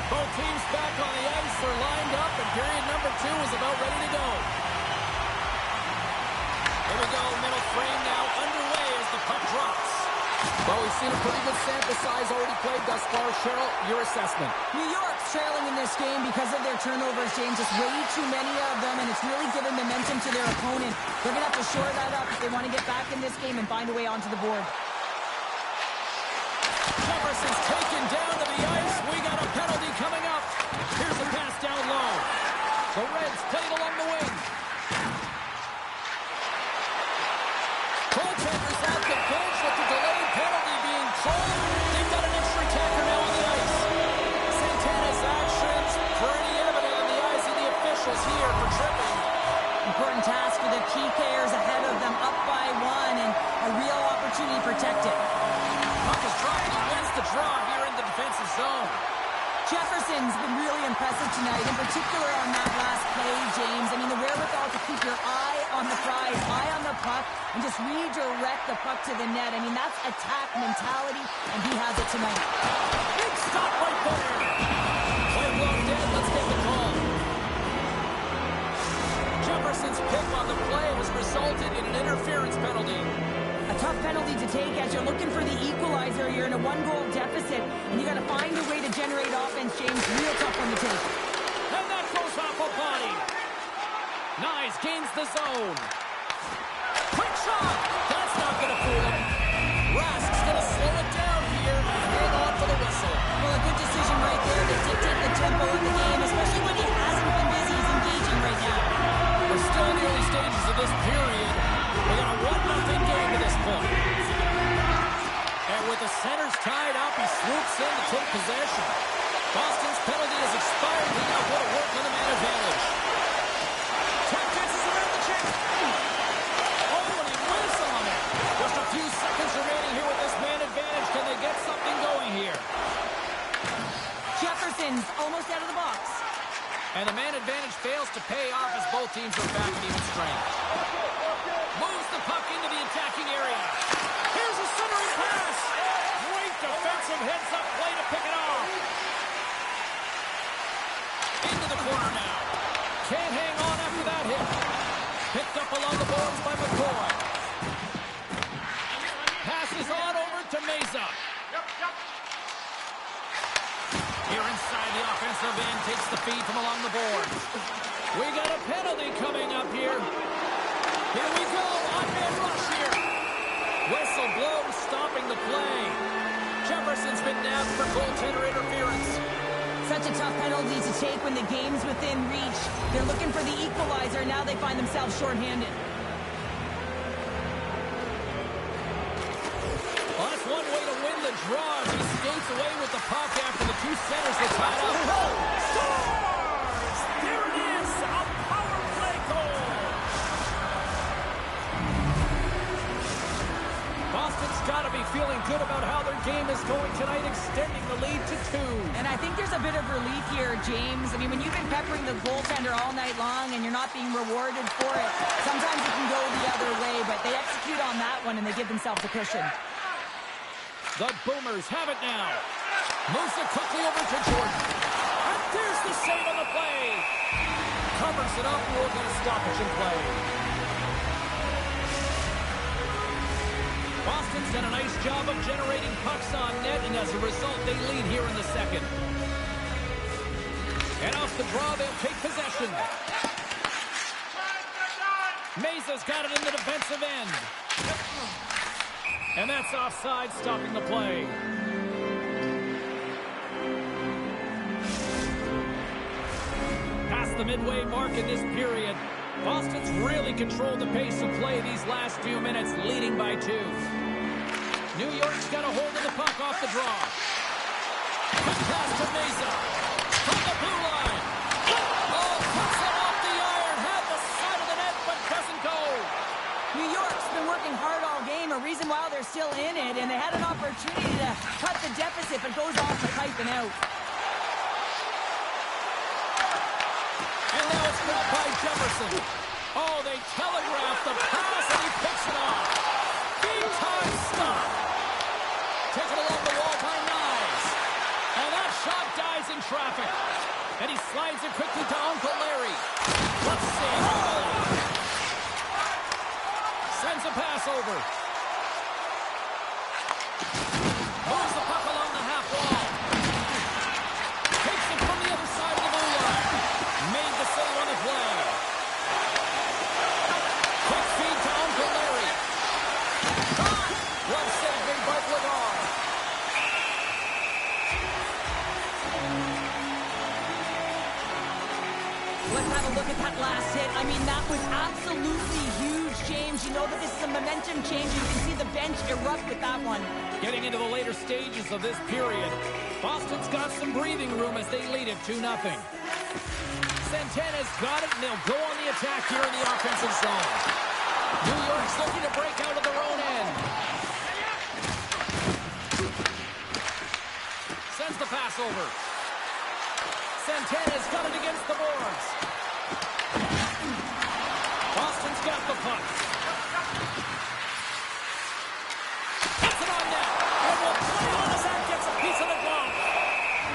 Both teams back on the ice are lined up, and period number 2 is about ready to go. Here we go, middle frame now underway as the puck drops. Well, we've seen a pretty good sample size already played thus far. Cheryl, your assessment. New York's trailing in this game because of their turnovers, James. Just way too many of them, and it's really given momentum to their opponent. They're going to have to shore that up if they want to get back in this game and find a way onto the board. Jefferson's taken down to the ice. We got a penalty coming up. Here's a pass down low. The Reds played along the wing. Goaltenders out the bench with the delayed penalty being called. They've got an extra attacker now on the ice. Santana's actions pretty evident in the eyes of the officials here for tripping. Important task for the PKers ahead of them, up by 1, and a real opportunity to protect it. Puck is dropped. He wins the draw here in the defensive zone. Jefferson's been really impressive tonight, in particular on that last play, James. I mean, the wherewithal to keep your eye on the prize, eye on the puck, and just redirect the puck to the net. I mean, that's attack mentality, and he has it tonight. Big stop right there. Play blown dead. Let's get the call. Jefferson's pick on the play has resulted in an interference penalty. A tough penalty to take as you're looking for the equalizer. You're in a 1-goal deficit, and you got to find a way to generate offense, James. Real tough one to take. And that goes off a body. Nyes gains the zone. Quick shot. That's not going to fool him. Rask's going to slow it down here and hang on for the whistle. Well, a good decision right there to dictate the tempo of the game, especially when he hasn't been busy. He's engaging right now. We're still in the early stages of this period. We got a 1-0 game to this point. And with the centers tied up, he swoops in to take possession. Boston's penalty has expired. He now put to work on the man advantage. Tactics is around the check. Oh, and he whiffs on it. Just a few seconds remaining here with this man advantage. Can they get something going here? Jefferson's almost out of the box. And the man advantage fails to pay off as both teams are back at even strength. Moves the puck into the attacking area. Here's a centering pass. Great defensive heads-up play to pick it off. Into the corner now. Can't hang on after that hit. Picked up along the boards by McCoy. Passes on over to Meza. Here inside the offensive end, takes the feed from along the boards. We got a penalty coming up here. Here we go, on-man rush here. Whistle blows, stopping the play. Jefferson's been down for goaltender interference. Such a tough penalty to take when the game's within reach. They're looking for the equalizer, now they find themselves shorthanded. Well, that's one way to win the draw. He skates away with the puck after the two centers were tied up. Scores! There it is, a power play goal. Boston's got to be feeling good about how their game is going tonight, extending the lead to 2. And I think there's a bit of relief here, James. I mean, when you've been peppering the goaltender all night long and you're not being rewarded for it, sometimes it can go the other way, but they execute on that one and they give themselves a cushion. The Boomers have it now. Moves it quickly over to Jordan. And there's the save on the play. Covers it up. We're going to stoppage and play. Boston's done a nice job of generating pucks on net, and as a result, they lead here in the second. And off the draw, they'll take possession. Mesa's got it in the defensive end. And that's offside, stopping the play. Past the midway mark in this period, Boston's really controlled the pace of play these last few minutes, leading by 2. New York's got a hold of the puck off the draw. Quick pass to Mesa. From the blue line. Oh, puts it off the iron. Had the side of the net, but doesn't go. New York's been working hard all game, a reason why they're still in it, and they had an opportunity to cut the deficit, but goes off the pipe and out. And now it's grabbed by Jefferson. Oh, they telegraphed the pass, and he picks it off. Big time stop. Taken along the wall by Knies. And that shot dies in traffic. And he slides it quickly to Uncle Larry. Let's see. Sends a pass over. Moves the puck along the half wall. Takes it from the other side of the blue line. Made the save on the play. Quick feed to Uncle Larry. One save made by Bledar. Let's have a look at that last hit. I mean, that was absolutely huge, James. You know that this is a momentum change. You can see the bench erupt with that one. Getting into the later stages of this period, Boston's got some breathing room as they lead it 2-0. Santana's got it, and they'll go on the attack here in the offensive zone. New York's looking to break out of their own end. Sends the pass over. Santana's got it against the boards. Boston's got the puck. Puts it on net. And will play on as that gets a piece of the glove.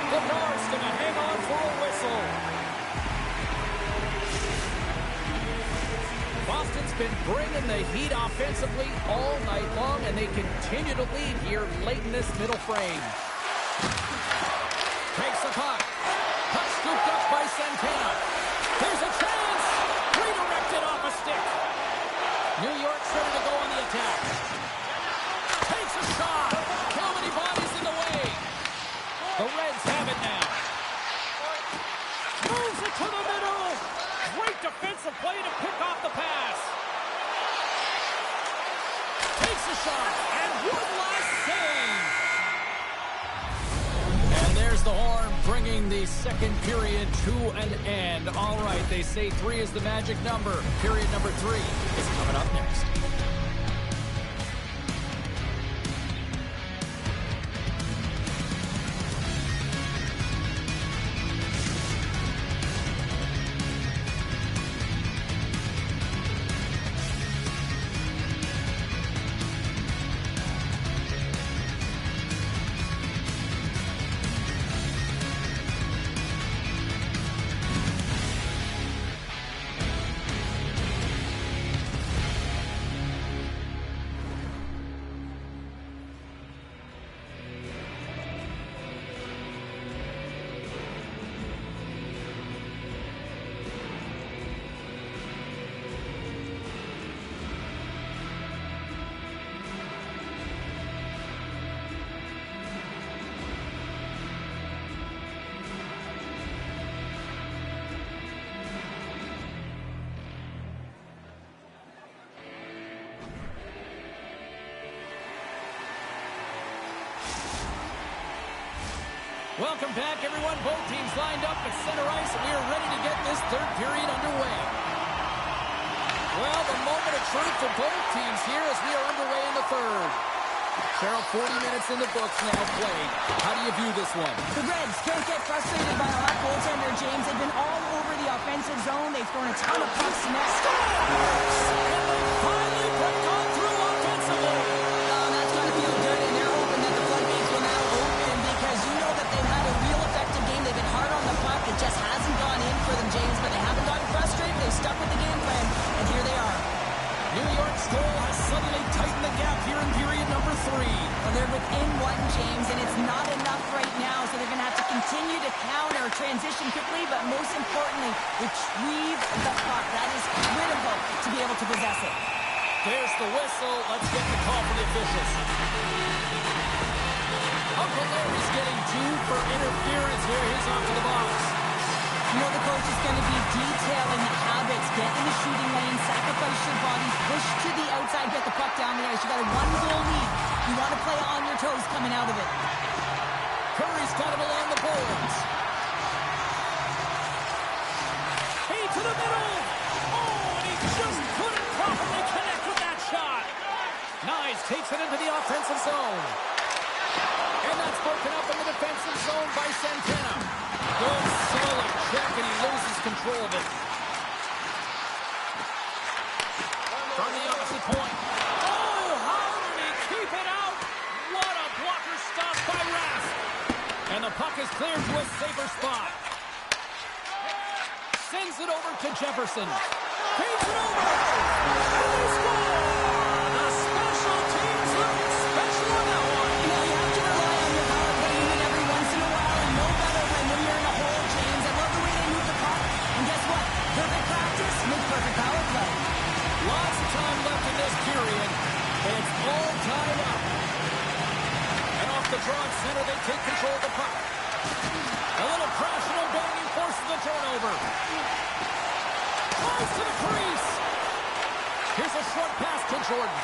The Bar's going to hang on for a whistle. Boston's been bringing the heat offensively all night long, and they continue to lead here late in this middle frame. Takes the puck. Puck scooped up by Santana. There's a chance. Redirected off a stick. New York's ready to go on the attack. Takes a shot. How many bodies in the way? The Reds have it now. Moves it to the middle. Great defensive play to pick off the pass. Takes a shot. And one last save. And there's the horn, bringing the second period to an end. All right, they say 3 is the magic number. Period number 3 is coming up next. Welcome back, everyone. Both teams lined up at center ice, and we are ready to get this third period underway. Well, the moment of truth for both teams here as we are underway in the third. Cheryl, 40 minutes in the books now played. How do you view this one? The Reds can't get frustrated by a hot goaltender, James. They've been all over the offensive zone. They've thrown a ton of pucks net. Finally gone through offensively. Oh, that's going to feel good, and they're hoping that the floodgates will now open because you know that They're within one, James, and it's not enough right now, so they're going to have to continue to counter, transition quickly, but most importantly, retrieve the puck. That is critical to be able to possess it. There's the whistle. Let's get the call from the officials. Uncle Larry's getting 2 for interference here. He's off to the box. You know the coach is going to be detailing the habits. Get in the shooting lane, sacrifice your body, push to the outside, get the puck down the ice. You got a 1-goal lead. You want to play on your toes coming out of it. Curry's got him along the boards. Hey, to the middle. Oh, and he just couldn't properly connect with that shot. Nyes takes it into the offensive zone. And that's broken up in the defensive zone by Santana. Good, solid check, and he loses control of it. From the opposite point. Oh, how did he keep it out? What a blocker stop by Rask. And the puck is cleared to a safer spot. Sends it over to Jefferson. Feeds it over. And they score! The special teams looking special on that one. You know, you have to rely on your power play unit every once in a while, and no better when you're in a hole, James. I love the way they move the puck. And guess what? Perfect practice makes perfect power play. Lots of time left in this period. It's all tied up. And off the draw at center, they take control of the puck. A little crashing and banging forces the turnover. Close to the crease. Here's a short pass to Jordan.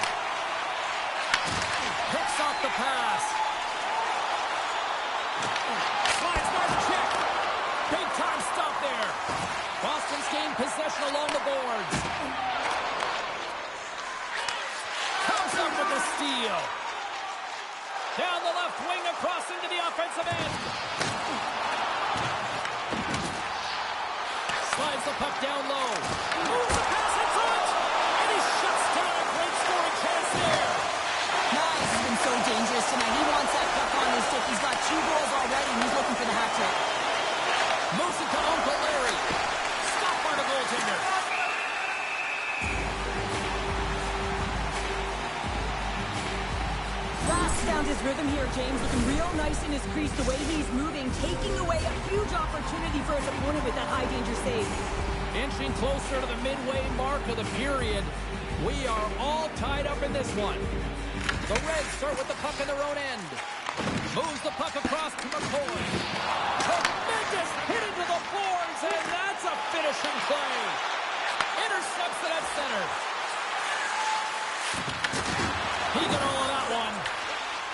Picks off the pass. Slides by the check. Big time stop there. Boston's gained possession along the boards. Comes up with the steal. Down the left wing across into the offensive end. Slides the puck down low. Moves the pass in front. And he shuts down a great scoring chance there. Nyes has been so dangerous tonight. He wants that puck on his stick. He's got 2 goals already, and he's looking for the hat trick. Moves it to Uncle Larry. Stop by the goaltender. Rask found his rhythm here, James, looking real nice in his crease, the way he's moving, taking away a huge opportunity for his opponent with that high-danger save. Inching closer to the midway mark of the period. We are all tied up in this one. The Reds start with the puck in their own end. Moves the puck across to McCoy. Tremendous hit into the boards, and that's a finishing play. Intercepts it at center. He got all of that one.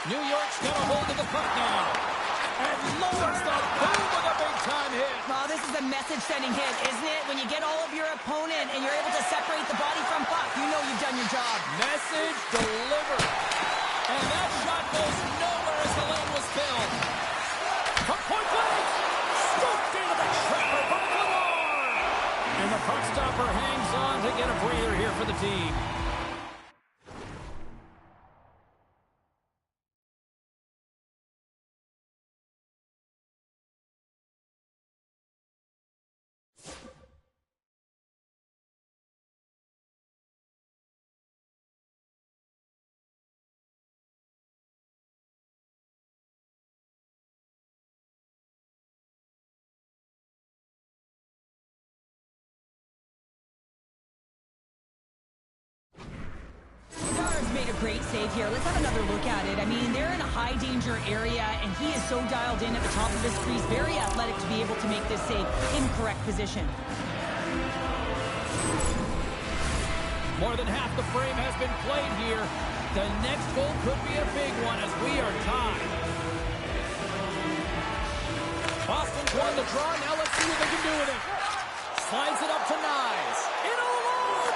New York's got a hold of the puck now. And lowers the boom with a big-time hit. Well, this is a message-sending hit, isn't it? When you get all of your opponent and you're able to separate the body from puck, you know you've done your job. Message delivered. And that shot goes nowhere as the lane was filled. From point blank, scooped into the trapper by Lamar. And the puck stopper hangs on to get a breather here for the team. Made a great save here. Let's have another look at it. I mean, they're in a high-danger area, and he is so dialed in at the top of his crease, very athletic to be able to make this save in correct position. More than half the frame has been played here. The next goal could be a big one as we are tied. Boston's won the draw. Now let's see what they can do with it. Slides it up to Nyes. In alone!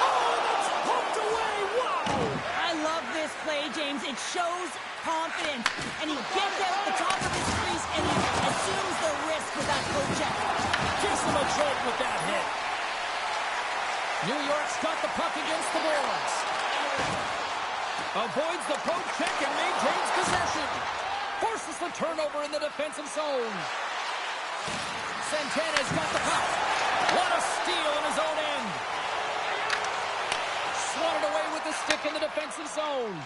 Oh, that's poked away. Wow! I love this play, James. It shows confidence, and he gets out the top of his crease, and he assumes the risk with that poke check. Gives him a jolt with that hit. New York's got the puck against the boards. Avoids the poke check and maintains possession. Forces the turnover in the defensive zone. Santana's got the puck. What a steal in his own end. Swatted away with the stick in the defensive zone.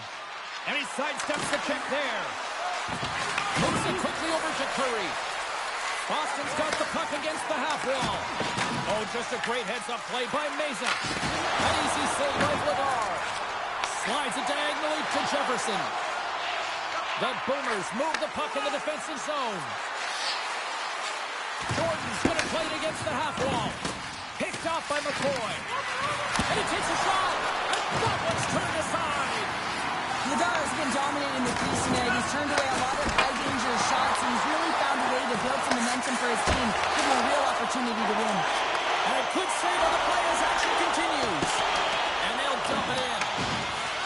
And he sidesteps the check there. Moves it quickly over to Curry. Boston's got the puck against the half wall. Oh, just a great heads-up play by Meza. An easy save by Vladar. Slides it diagonally to Jefferson. The Boomers move the puck in the defensive zone. Jordan's going to play it against the half wall. Picked off by McCoy. And he takes a shot. And that one's turned aside. Vladar has been dominating the crease tonight. He's turned away a lot of high-danger shots, and he's really found a way to build some momentum for his team, giving him a real opportunity to win. And a good save on the play as action continues. And they'll dump it in.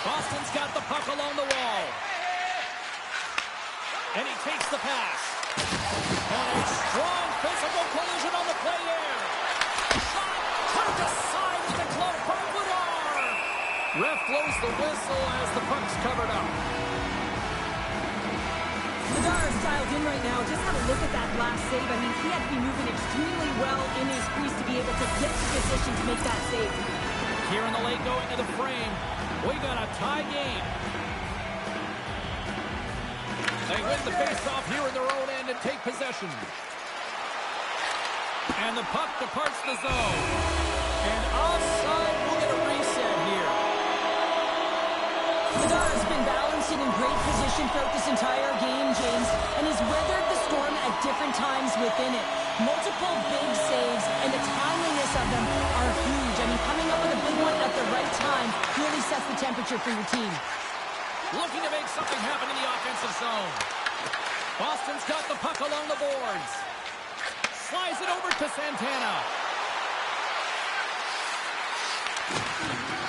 Boston's got the puck along the wall. And he takes the pass. And a strong physical collision on the play there. Shot turned aside with the glove by Vladar. Ref blows the whistle as the puck's covered up. Vladar is dialed in right now. Just have a look at that last save. I mean, he had to be moving extremely well in his crease to be able to get the position to make that save. Here in the late going to the frame, we got a tie game. They win the face-off here in their own end and take possession. And the puck departs the zone. And offside, we'll get a reset here. Vladar has been balanced and in great position throughout this entire game, James, and has weathered the storm at different times within it. Multiple big saves, and the timeliness of them are huge. I mean, coming up with a big one at the right time really sets the temperature for your team. Looking to make something happen in the offensive zone. Boston's got the puck along the boards. Slides it over to Santana.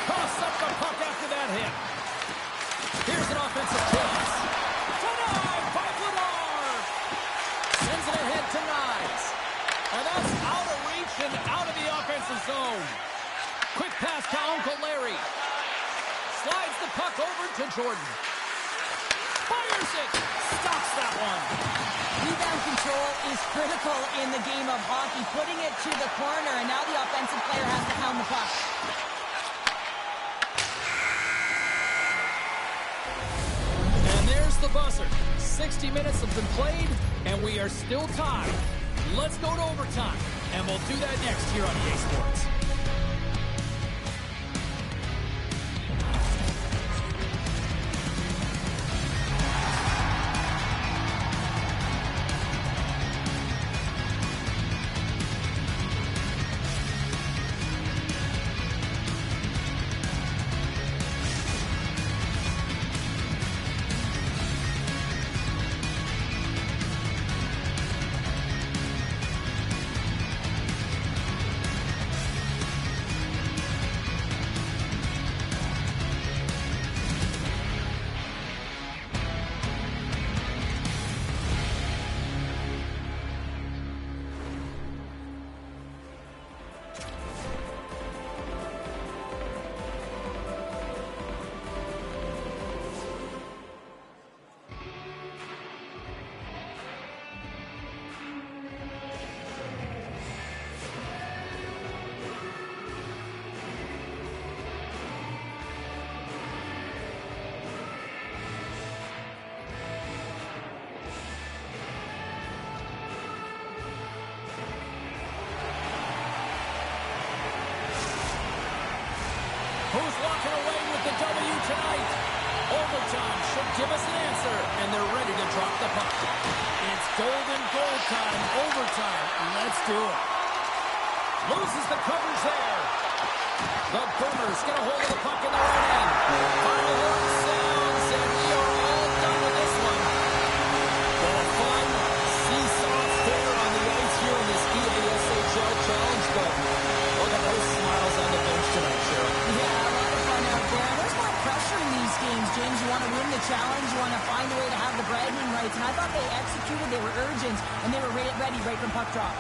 Toss up the puck after that hit. Here's an offensive pass. Denied by Vladar. Sends it ahead to Knies. And that's out of reach and out of the offensive zone. Quick pass to Uncle Larry. Slides the puck over to Jordan. Fires it. Stops that one. Rebound control is critical in the game of hockey. Putting it to the corner, and now the offensive player has to pound the puck. And there's the buzzer. 60 minutes have been played, and we are still tied. Let's go to overtime, and we'll do that next here on EA Sports. Who's walking away with the W tonight? Overtime should give us an answer, and they're ready to drop the puck. It's golden goal time, overtime. Let's do it. Loses the coverage there. The Boomers get a hold of the puck in their own end. Final word sounds, and we are all done with this one. Well, a fun seesaw affair on the ice here in this EASHL Challenge, but look at those smiles on the bench tonight, Cheryl. Yeah, a lot of fun out there. There's more pressure in these games, James. You want to win the challenge. You want to find a way to have the bragging rights. And I thought they executed. They were urgent, and they were ready right from puck drop.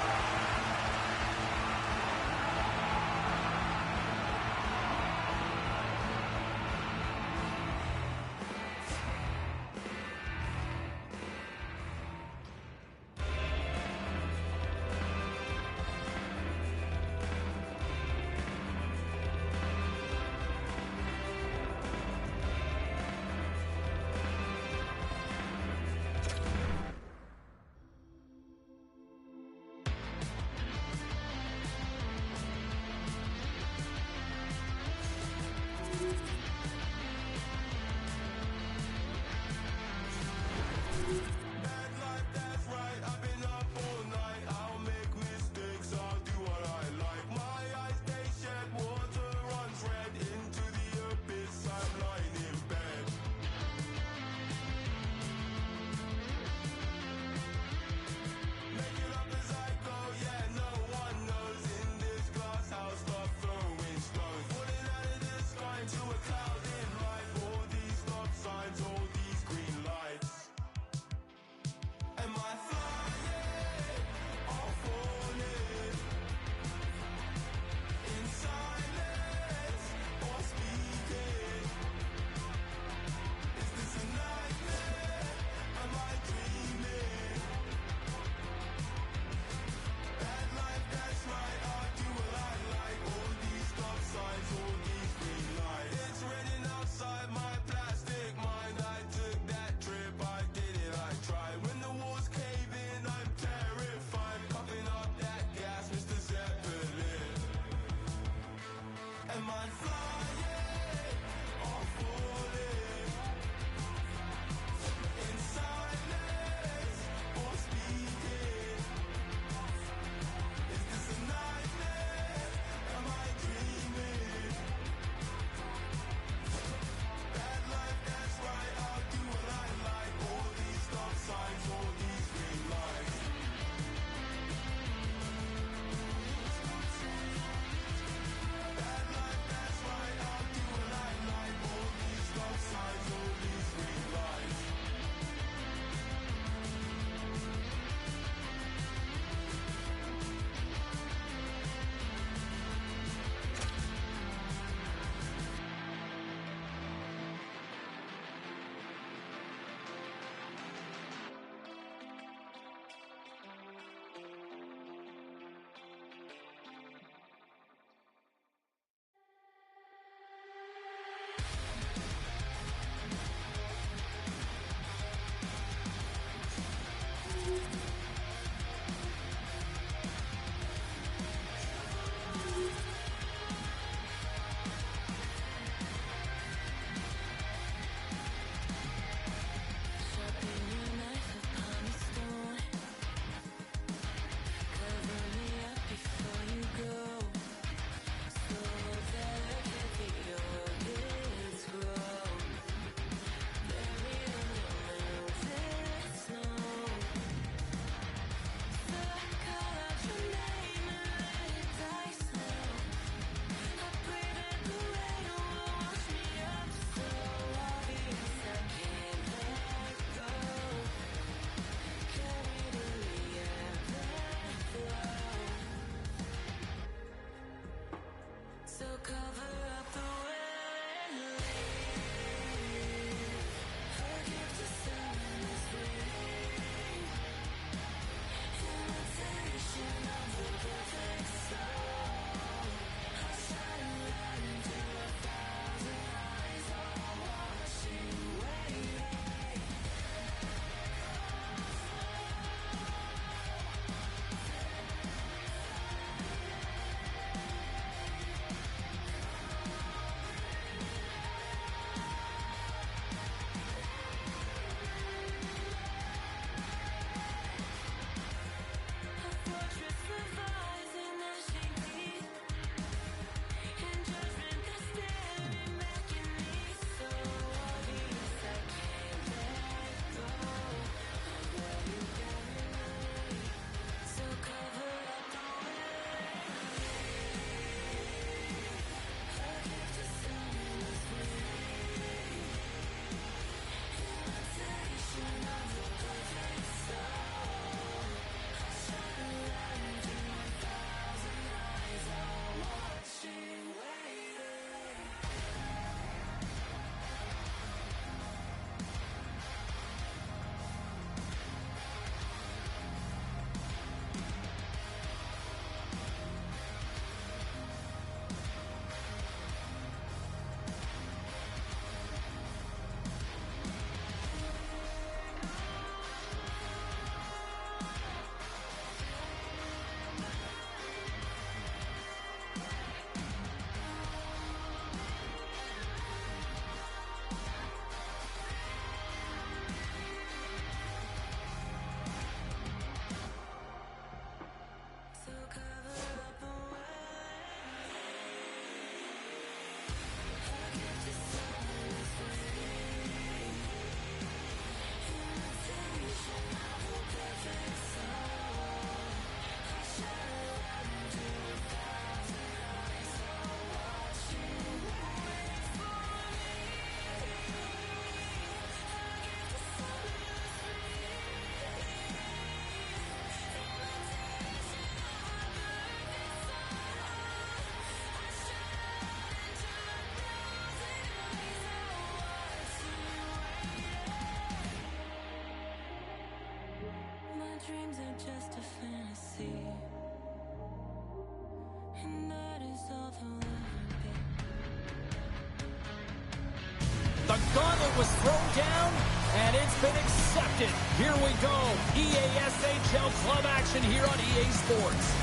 The gauntlet was thrown down, and it's been accepted. Here we go. EASHL club action here on EA Sports.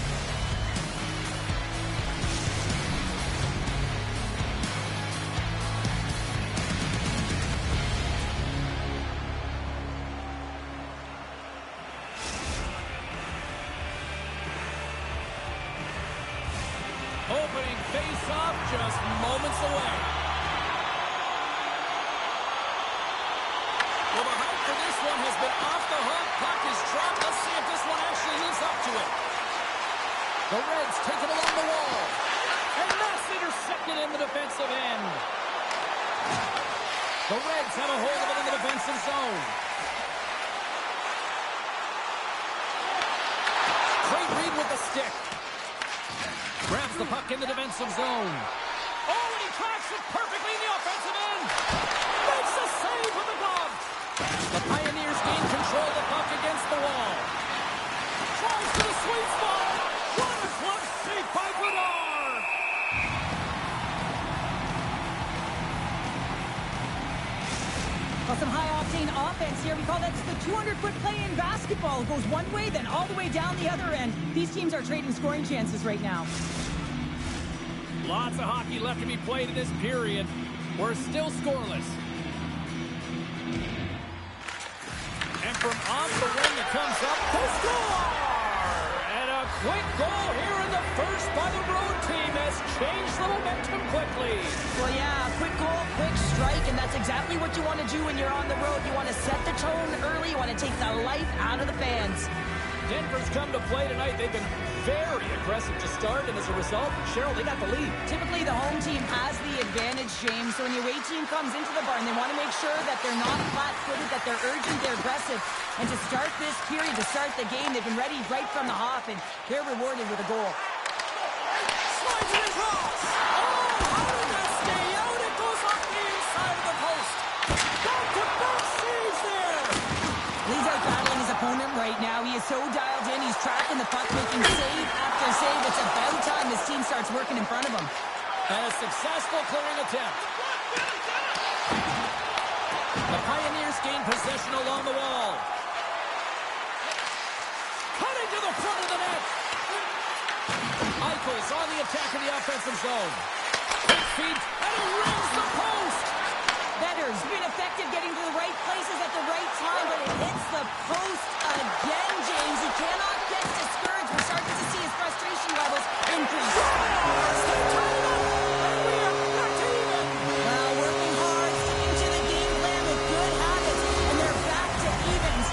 Opening face-off just moments away. Well, the hype for this one has been off the hook. Puck is dropped. Let's see if this one actually lives up to it. The Reds take it along the wall. And that's intercepted in the defensive end. The Reds have a hold of it in the defensive zone. Great read with the stick. Grabs the puck in the defensive zone. Oh, and he tracks it perfectly in the offensive end. Makes a save with the glove. The Pioneers gain control of the puck against the wall. Tries for the sweet spot. What a glove save by Bedard. Well, some high-octane offense here. We call that the 200-foot play in basketball. It goes one way, then all the way down the other end. These teams are trading scoring chances right now. Lots of hockey left to be played in this period. We're still scoreless. And from off the wing, it comes up. They score! And a quick goal here in the first by the road team has changed the momentum quickly. Well, yeah, quick goal, quick strike, and that's exactly what you want to do when you're on the road. You want to set the tone early. You want to take the life out of the fans. Denver's come to play tonight. They've been very aggressive to start, and as a result, Cheryl, they got the lead. Typically, the home team has the advantage, James. So when your away team comes into the barn, they want to make sure that they're not flat-footed, that they're urgent, they're aggressive. And to start this period, to start the game, they've been ready right from the hop, and they're rewarded with a goal. Slides it across. Oh, how did that stay out? It goes off the inside of the post. Back-to-back saves there. He's out battling his opponent right now. He is so dialed in. He's tracking the puck, making save after save. It's about time his team starts working in front of him. And a successful clearing attempt. The Pioneers gain possession along the wall. Cutting to the front of the net. Eichel's on the attack in the offensive zone. Quick feed, and he rings the post. Better's been effective getting to the right places at the right time, but it hits the post again, James. He cannot get discouraged. We're starting to see his frustration levels increase. Well, working hard, sticking to the game plan with good habits, and they're back to evens.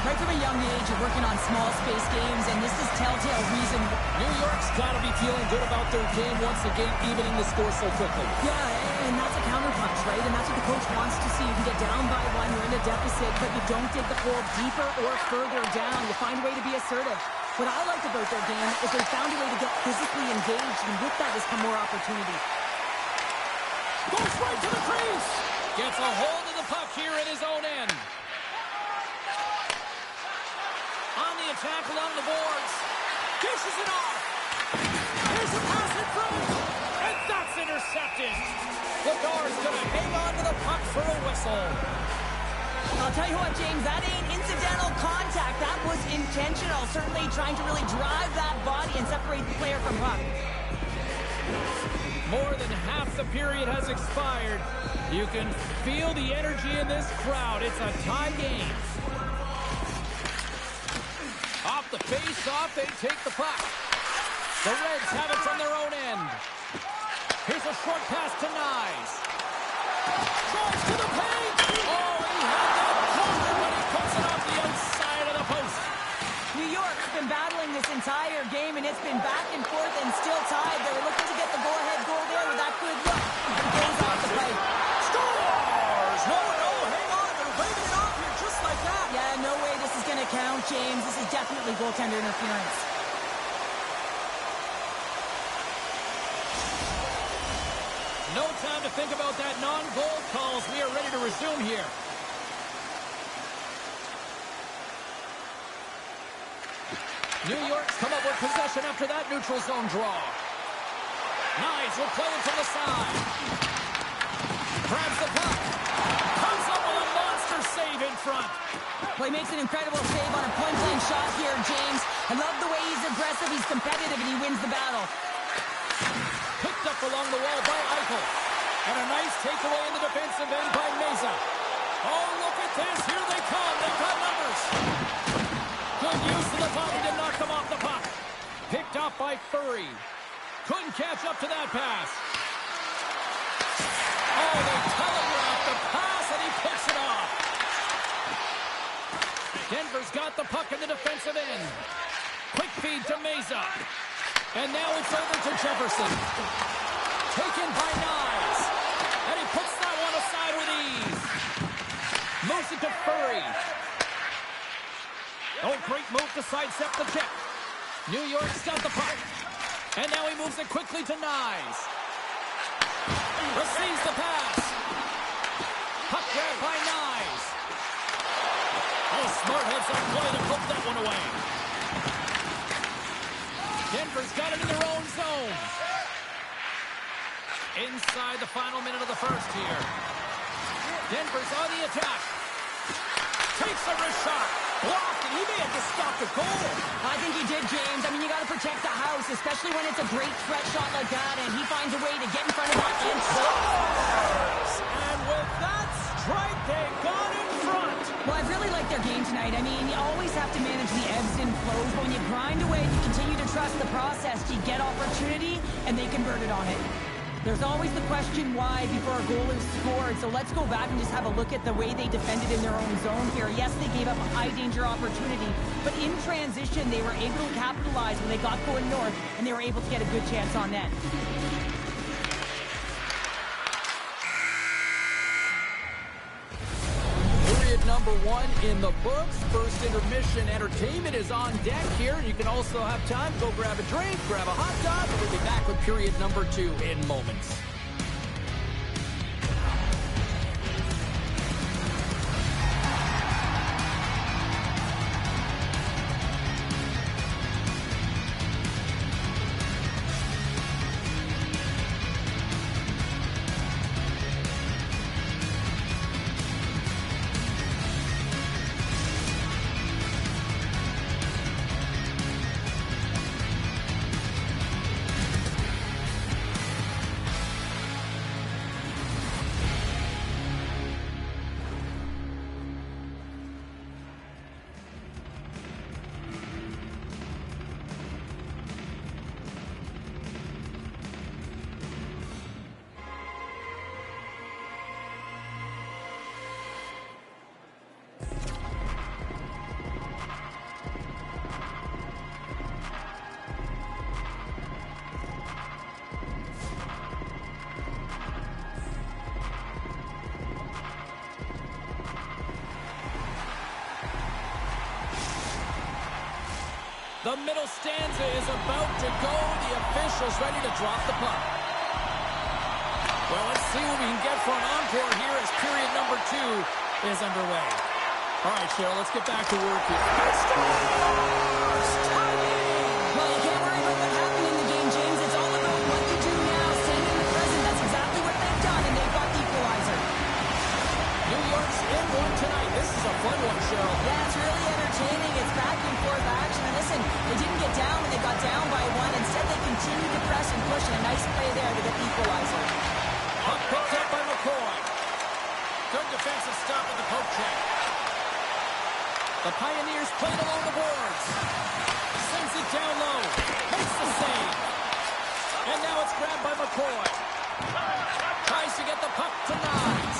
Right from a young age, you're working on small space games, and this is telltale reason. New York's got to be feeling good about their game once again, evening the score so quickly. Yeah, and that's a counterpunch, right? And that's what the coach wants to see. You can get down by one, you're in a deficit, but you don't dig the hole deeper or further down. You find a way to be assertive. What I liked about their game is they found a way to get physically engaged, and with that has come more opportunity. Goes right to the crease. Gets a hold of the puck here at his own end. On the attack along the boards. Dishes it off. Here's a pass in front. And that's intercepted. Bedard's going to hang on to the puck for a whistle. I'll tell you what, James, that ain't incidental contact. That was intentional. Certainly trying to really drive that body and separate the player from puck. More than half the period has expired. You can feel the energy in this crowd. It's a tie game. Off the face-off, they take the puck. The Reds have it from their own end. Here's a short pass to Nyes. Tries to the paint. Oh, he had that covered when he puts it off the outside of the post. New York's been battling this entire game, and it's been back and forth and still tied. They were looking to get the go-ahead goal there with that good look. It goes off the plate. Scores! No, hang on. They're waving it off here just like that. Yeah, no way this is going to count, James. This is definitely goaltender interference. No time to think about that non-goal calls. We are ready to resume here. New York's come up with possession after that neutral zone draw. Nyes will play it from the side. Grabs the puck. Comes up with a monster save in front. Well, he makes an incredible save on a point-blank shot here, James. I love the way he's aggressive, he's competitive, and he wins the battle. Picked up along the wall by Eichel. And a nice takeaway in the defensive end by Meza. Oh, look at this. Here they come. They've got numbers. Good use of the body to knock them off the puck. Picked off by Furry. Couldn't catch up to that pass. Oh, they telegraphed the pass, and he picks it off. Denver's got the puck in the defensive end. Quick feed to Meza. And now it's over to Jefferson. Taken by Nyes. And he puts that one aside with ease. Moves it to Furry. Oh, great move to sidestep the check. New York's got the puck. And now he moves it quickly to Nyes. Receives the pass. Puck grab by Nyes. Oh, smart heads on play to poke that one away. Denver's got it in their own zone. Inside the final minute of the first here. Denver's on the attack. Takes a wrist shot. Blocked, and he may have just stopped the goal. I think he did, James. I mean, you got to protect the house, especially when it's a great threat shot like that, and he finds a way to get in front of that and scores. And with that strike, they got in front. Well, I really like their game tonight. I mean, you always have to manage the ebbs and flows, but when you grind away, you continue to trust the process. You get opportunity, and they converted on it. There's always the question why before a goal is scored, so let's go back and just have a look at the way they defended in their own zone here. Yes, they gave up a high-danger opportunity, but in transition, they were able to capitalize when they got going north, and they were able to get a good chance on net. Period number 1 in the books. First intermission entertainment is on deck here. You can also have time to go grab a drink, grab a hot dog, and we'll be back with period number 2 in moments. The middle stanza is about to go. The officials ready to drop the puck. Well, let's see what we can get for an encore here as period number 2 is underway. All right, Cheryl, let's get back to work here. Well, you can't worry about what happened in the game, James. It's all about what you do now. Stand in the present. That's exactly what they've done, and they've got the equalizer. New York's in one tonight. This is a fun one, Cheryl. Yeah, it's really entertaining. It's back and forth action. And listen, they didn't get down when they got down by 1. Instead, they continued to press and push, and a nice play there to get the equalizer. Puck picked up by McCoy. Good defensive stop with the poke check. The Pioneers played along the boards. Sends it down low. Makes the save. And now it's grabbed by McCoy. Tries to get the puck to Nyes.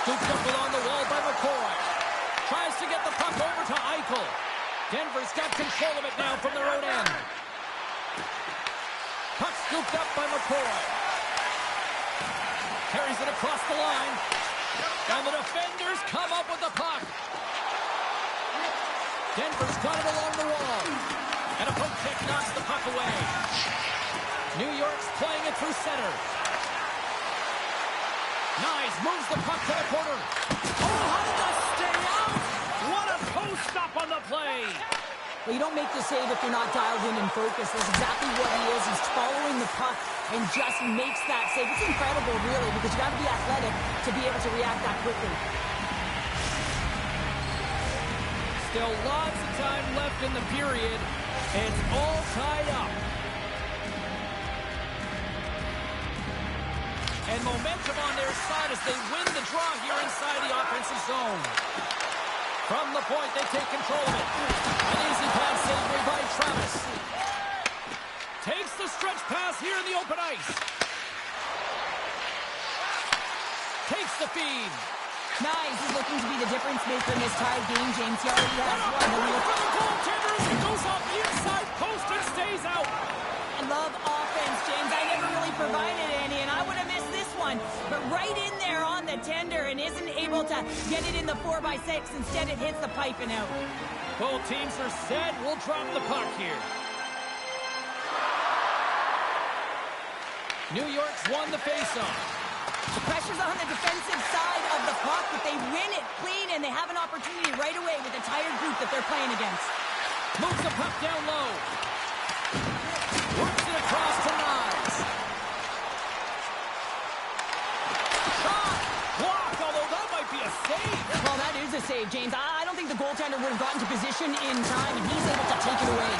Scooped up along the wall by McCoy. Tries to get the puck over to Eichel. Denver's got control of it now from their own end. Puck scooped up by McCoy. Carries it across the line. And the defenders come up with the puck. Denver's got it along the wall. And a poke check knocks the puck away. New York's playing it through center. Nyes moves the puck to the corner. Oh, how did that stay out? What a post-up on the play. Well, you don't make the save if you're not dialed in and focused. That's exactly what he is. He's following the puck and just makes that save. It's incredible, really, because you got to be athletic to be able to react that quickly. Still lots of time left in the period. It's all tied up. And momentum on their side as they win the draw here inside the offensive zone. From the point, they take control of it. An easy pass save by Travis. Takes the stretch pass here in the open ice. Takes the feed. Nice. He's looking to be the difference maker in this tied game, James. He already has one. For the goaltender as it goes off the inside post and stays out. I love offense, James. I never really provided any, and I would have missed this one. But right in there on the tender and isn't able to get it in the 4x6. Instead, it hits the pipe and out. Both teams are set. We'll drop the puck here. New York's won the faceoff. The pressure's on the defensive side of the puck, but they win it clean, and they have an opportunity right away with the tired group that they're playing against. Moves the puck down low. Works it across to Nyes. Shot! Blocked, although that might be a save. Well, that is a save, James. I don't think the goaltender would have gotten to position in time, and he's able to take it away.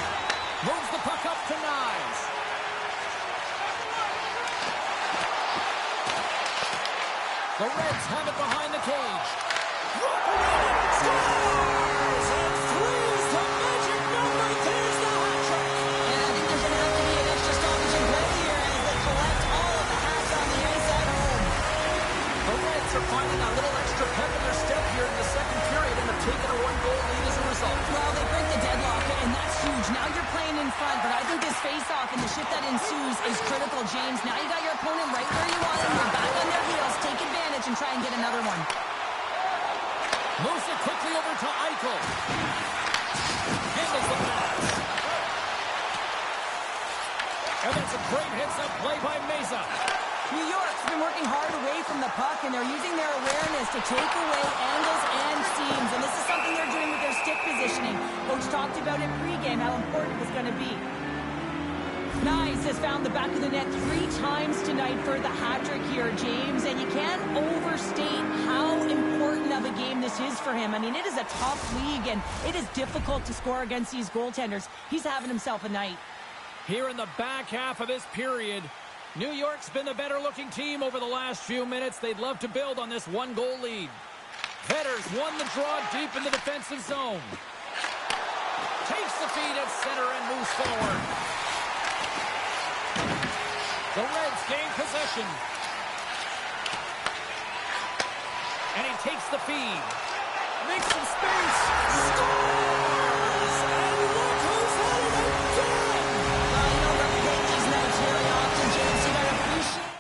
Moves the puck up to Nyes. The Reds have it behind the cage. Scores! And three's the magic number. There's the hat trick. And I think there's going to have to be an extra stoppage in play here as they collect all of the hats on the ice at home. The Reds are finding a little extra pep in their step here in the second period and have taken a one-goal lead as a result. Well, they break the deadlock, and that's huge. Now you're playing in front, but I think this face-off and the shift that ensues is critical, James. Now you got your opponent right where you want them. You're back on their heels. Take advantage and try and get another one. Moves it quickly over to Eichel. Handles the pass. And that's a great heads-up play by Meza. New York's been working hard away from the puck, and they're using their awareness to take away angles and seams. And this is something they're doing with their stick positioning. Coach talked about it pregame, how important it was going to be. Nyes has found the back of the net 3 times tonight for the hat-trick here, James. And you can't overstate how important of a game this is for him. I mean, it is a tough league, and it is difficult to score against these goaltenders. He's having himself a night. Here in the back half of this period, New York's been the better-looking team over the last few minutes. They'd love to build on this one-goal lead. Vetters won the draw deep in the defensive zone. Takes the feed at center and moves forward. The Reds gain possession. And he takes the feed. Makes some space. Scores! And look who's had it again! You know, we're playing these nights very often, James. You gotta appreciate.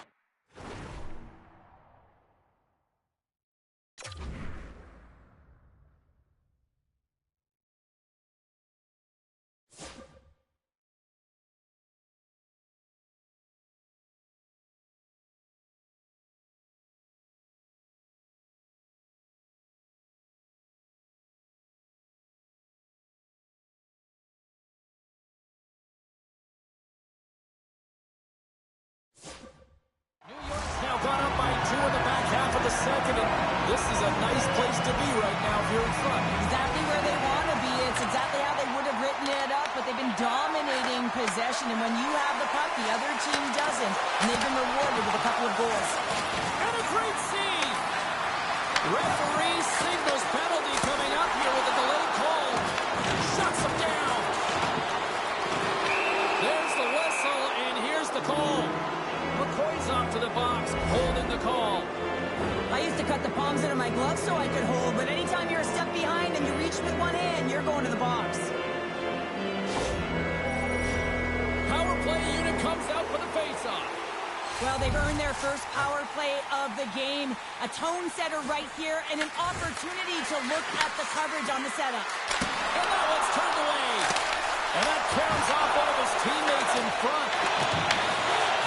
New York's now gone up by 2 in the back half of the second, and this is a nice place to be right now if you're in front. Exactly where they want to be. It's exactly how they would have written it up, but they've been dominating possession, and when you have the puck, the other team doesn't, and they've been rewarded with a couple of goals. And a great save! Referee signals penalty coming up here with a delayed call. Shuts him down. There's the whistle, and here's the call. McCoy's off to the box, holding the call. I used to cut the palms out of my gloves so I could hold, but anytime you're a step behind and you reach with one hand, you're going to the box. Power play unit comes out for the faceoff. Well, they've earned their first power play of the game. A tone setter right here and an opportunity to look at the coverage on the setup. And that one's turned away. And that carries off one of his teammates in front.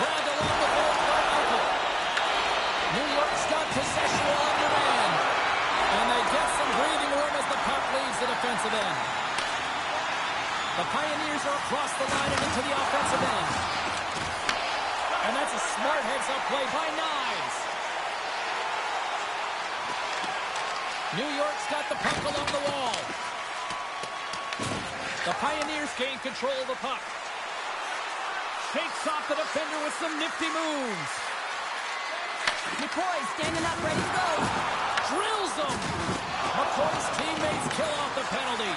Grabbed along the board by Eichel. New York's got possession while under man. And they get some breathing room as the puck leaves the defensive end. play by Knives. New York's got the puck along the wall. The Pioneers gain control of the puck. Shakes off the defender with some nifty moves. McCoy standing up, ready to go. Drills him. McCoy's teammates kill off the penalty.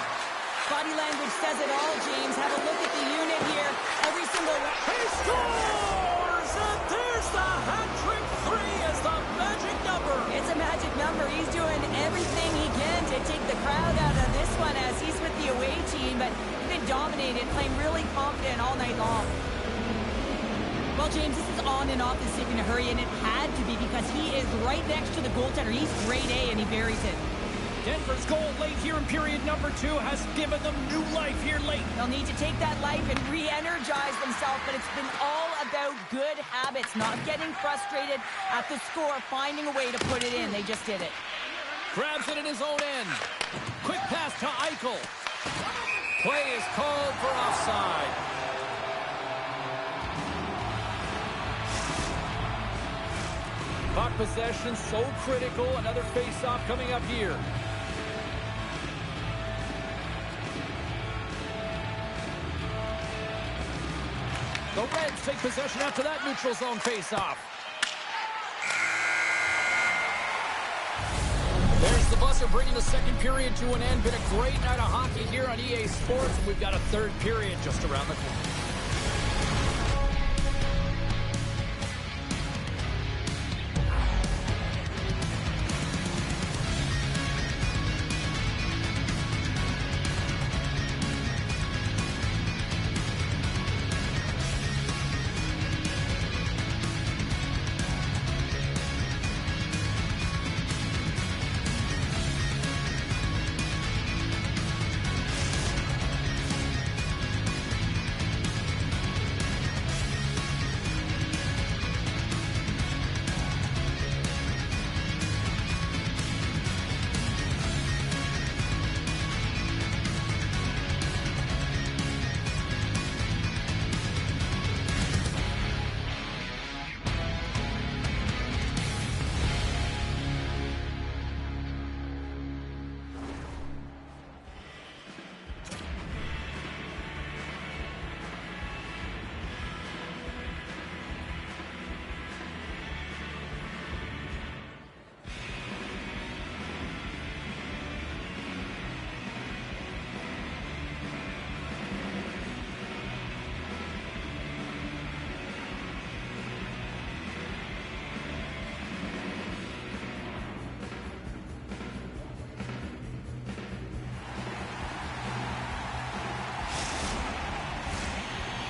Body language says it all, James. Have a look at the unit here. Every single one. He scores! And there's the hat-trick 3 as the magic number. It's a magic number. He's doing everything he can to take the crowd out of this one as he's with the away team, but he's been dominated, playing really confident all night long. Well, James, this is on and off the stick in a hurry, and it had to be because he is right next to the goaltender. He's grade A, and he buries it. Denver's goal late here in period number 2 has given them new life here late. They'll need to take that life and re-energize themselves, but it's been all about good habits, not getting frustrated at the score, finding a way to put it in. They just did it. Grabs it in his own end. Quick pass to Eichel. Play is called for offside. Puck possession so critical. Another face-off coming up here. The Reds take possession after that neutral zone face-off. There's the buzzer bringing the second period to an end. Been a great night of hockey here on EA Sports. We've got a third period just around the corner.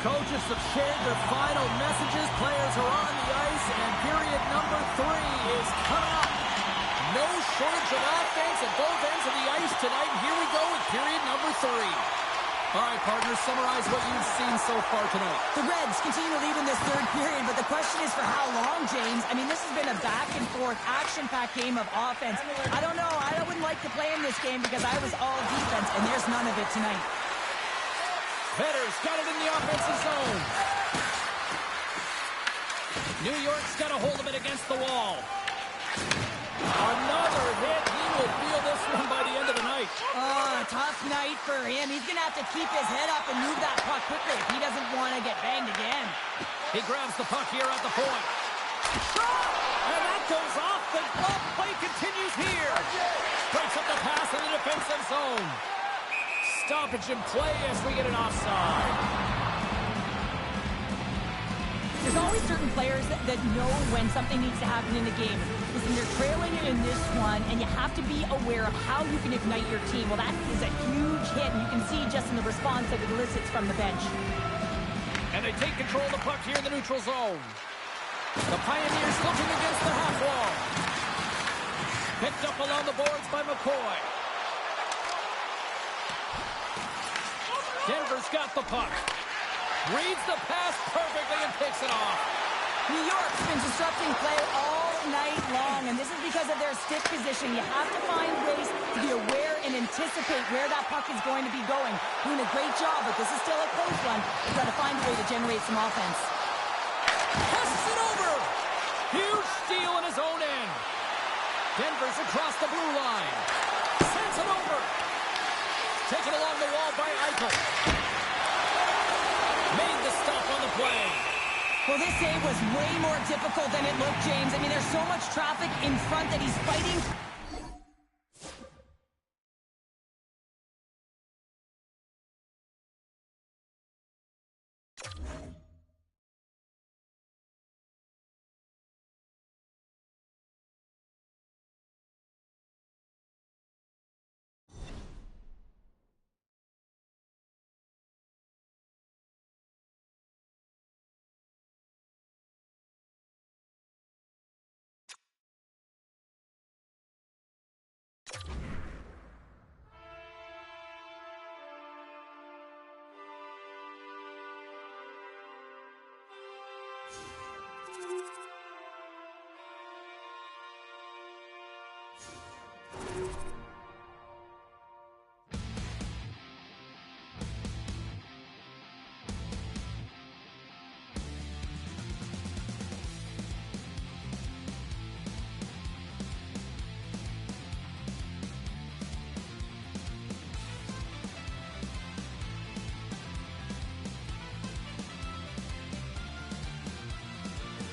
Coaches have shared their final messages. Players are on the ice, and period number 3 is coming up. No shortage of offense at both ends of the ice tonight. And here we go with period number 3. All right, partners, summarize what you've seen so far tonight. The Reds continue to lead in this third period, but the question is for how long, James? I mean, this has been a back-and-forth, action-packed game of offense. I don't know. I wouldn't like to play in this game because I was all defense, and there's none of it tonight. Vetter's got it in the offensive zone. New York's got a hold of it against the wall. Another hit. He will feel this one by the end of the night. Oh, tough night for him. He's going to have to keep his head up and move that puck quickly if he doesn't want to get banged again. He grabs the puck here at the point. And that goes off. The glove play continues here. Breaks up the pass in the defensive zone. Stoppage in play as we get an offside. There's always certain players that know when something needs to happen in the game. Listen, you're trailing in this one, and you have to be aware of how you can ignite your team. Well, that is a huge hit, and you can see just in the response that it elicits from the bench. And they take control of the puck here in the neutral zone. The Pioneers looking against the half wall. Picked up along the boards by McCoy. Denver's got the puck. Reads the pass perfectly and picks it off. New York's been disrupting play all night long, and this is because of their stick position. You have to find ways to be aware and anticipate where that puck is going to be going. Doing a great job, but this is still a close one. You've got to find a way to generate some offense. Passes it over. Huge steal in his own end. Denver's across the blue line. Sends it over. Taken along the wall by Eichel. Made the stop on the play. Well, this save was way more difficult than it looked, James. I mean, there's so much traffic in front that he's fighting.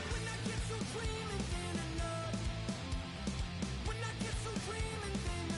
When I get so dreaming, then enough. When I get so dreaming, then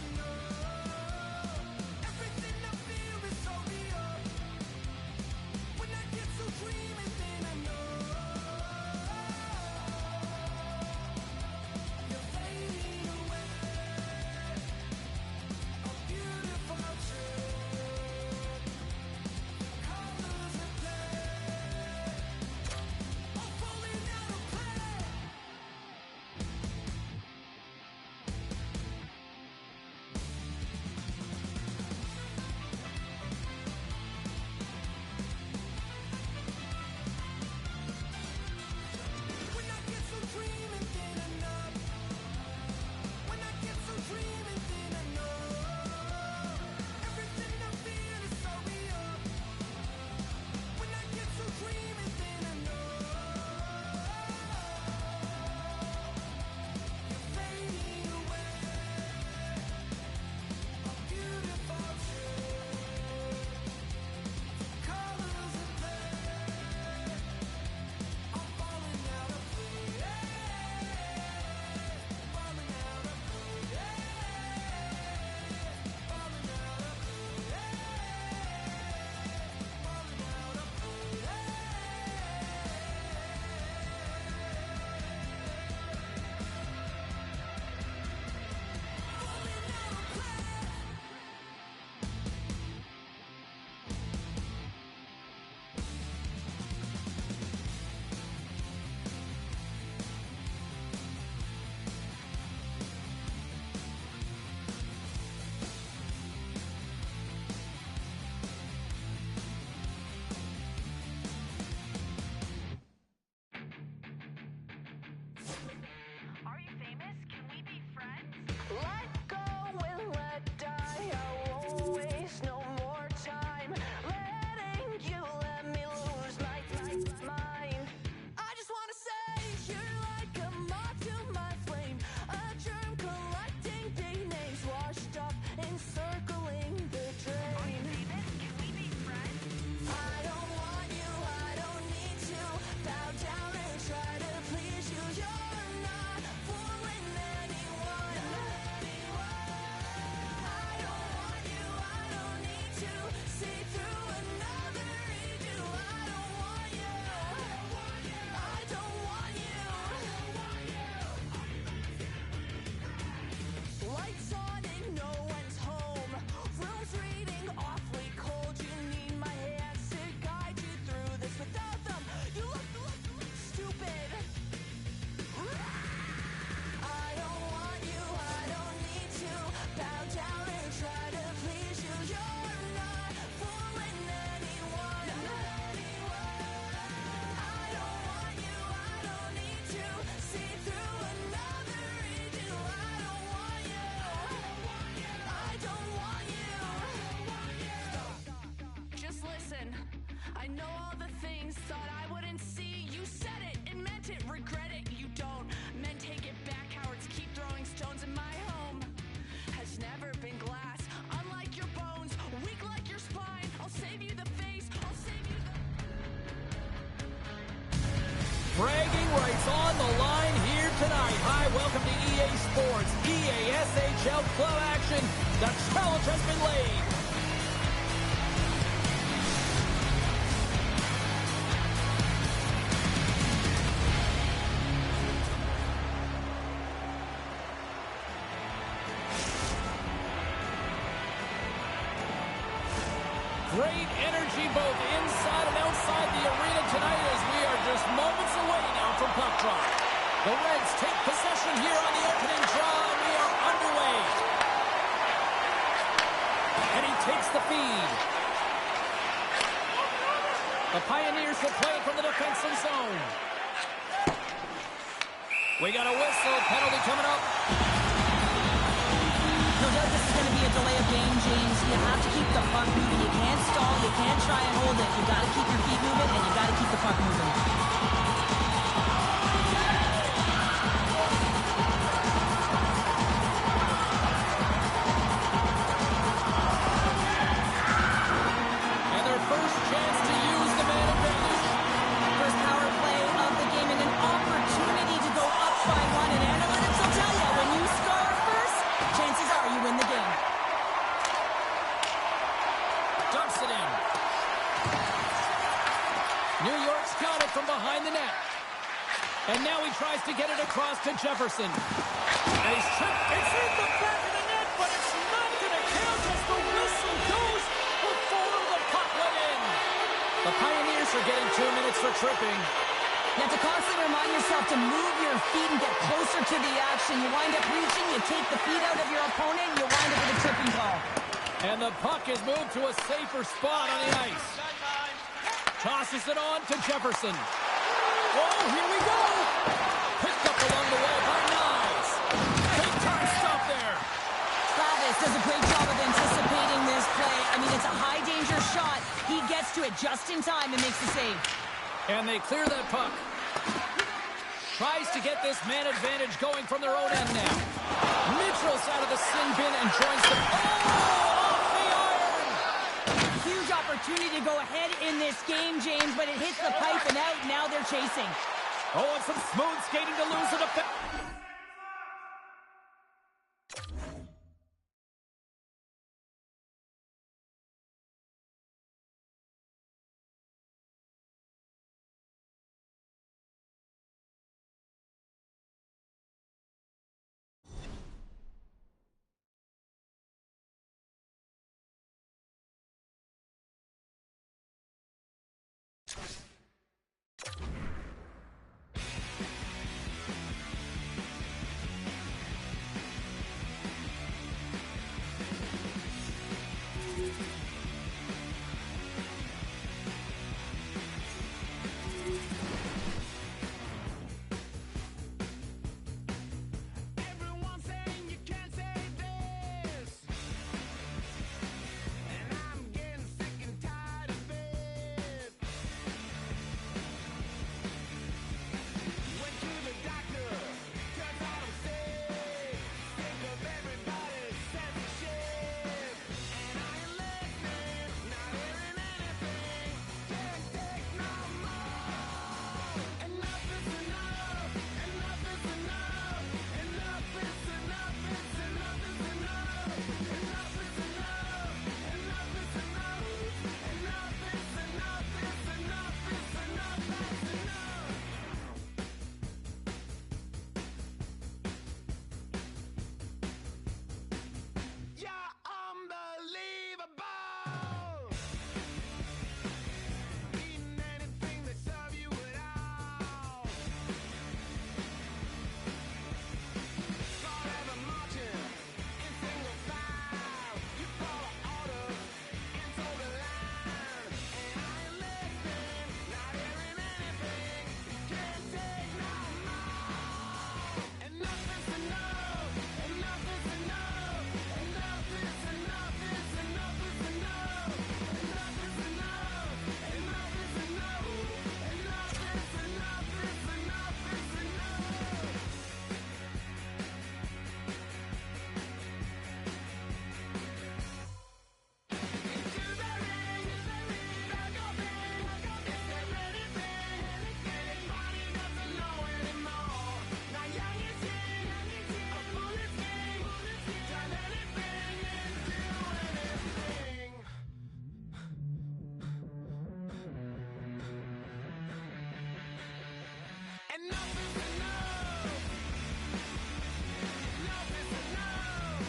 Bragging rights on the line here tonight. Hi, welcome to EA Sports, EA SHL Club action. The challenge has been laid. Great energy both inside and outside the arena tonight as we are just moments away now from puck drop. The Reds take possession here on the opening draw, and we are underway. And he takes the feed. The Pioneers will play it from the defensive zone. We got a whistle, penalty coming up. No doubt this is going to be a delay of game, James. You have to keep the puck moving. You can't stall. You can't try and hold it. You got to keep your feet moving, and you got to keep the puck moving. And their first chance to use the man advantage. First power play of the game and an opportunity to go up by one. And analytics will tell you, when you score first, chances are you win the game. Dumps it in. New York's got it from behind the net. And now he tries to get it across to Jefferson. And he's tripped. It's in the back of the net, but it's not going to count as the whistle goes before the puck went in. The Pioneers are getting 2 minutes for tripping. You have to constantly remind yourself to move your feet and get closer to the action. You wind up reaching, you take the feet out of your opponent, and you wind up with a tripping call. And the puck is moved to a safer spot on the ice. Tosses it on to Jefferson. Oh, here we go. Picked up along the wall by Nyes. Big time stop there. Travis does a great job of anticipating this play. I mean, it's a high-danger shot. He gets to it just in time and makes the save. And they clear that puck. Tries to get this man advantage going from their own end now. Mitchell's out of the sin bin and joins them. Oh, off the iron. Huge opportunity to go ahead in this game, James, but it hits the pipe and out. Now they're chasing. Oh, and some smooth skating to lose it. Enough is enough. Enough is enough.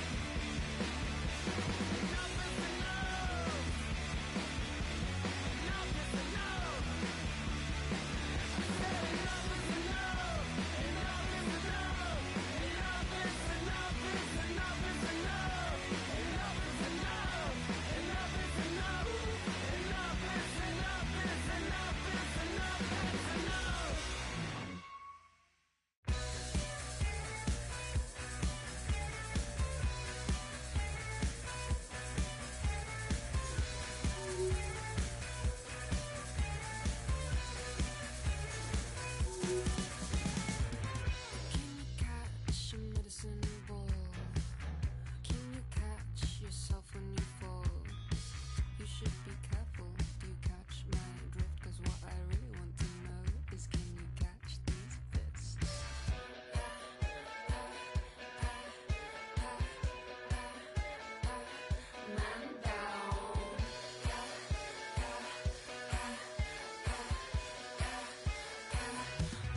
Enough is enough. Enough is enough. I said enough is enough. Enough is enough. Enough is enough. Enough is enough. Enough is enough. Enough is enough. Enough is enough. Enough is enough. Can you catch a medicine ball? Can you catch yourself when you fall? You should be careful. Do you catch my drift? 'Cause what I really want to know is, can you catch these fits? Man down.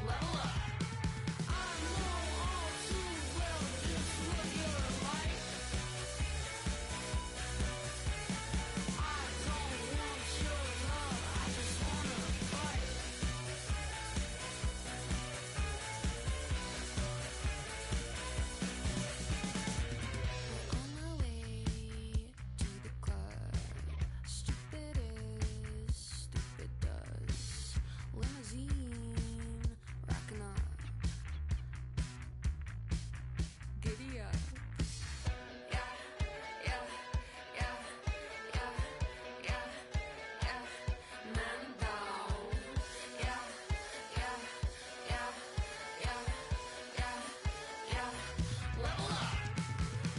Level up. I know all too well just what you're like. I don't want your love, I just wanna fight. We're on our way to the club. Stupid is, stupid does. Limousine, rocking up. Giddy up. Yeah, yeah, yeah, yeah, yeah, yeah. Man down. Yeah, yeah, yeah, yeah, yeah, yeah. Level up.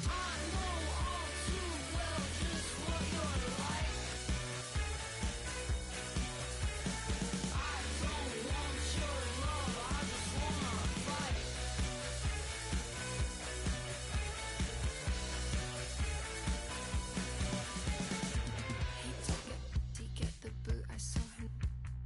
I know all too well just what you're like. I don't want your love, I just wanna fight. He get the boot. I saw him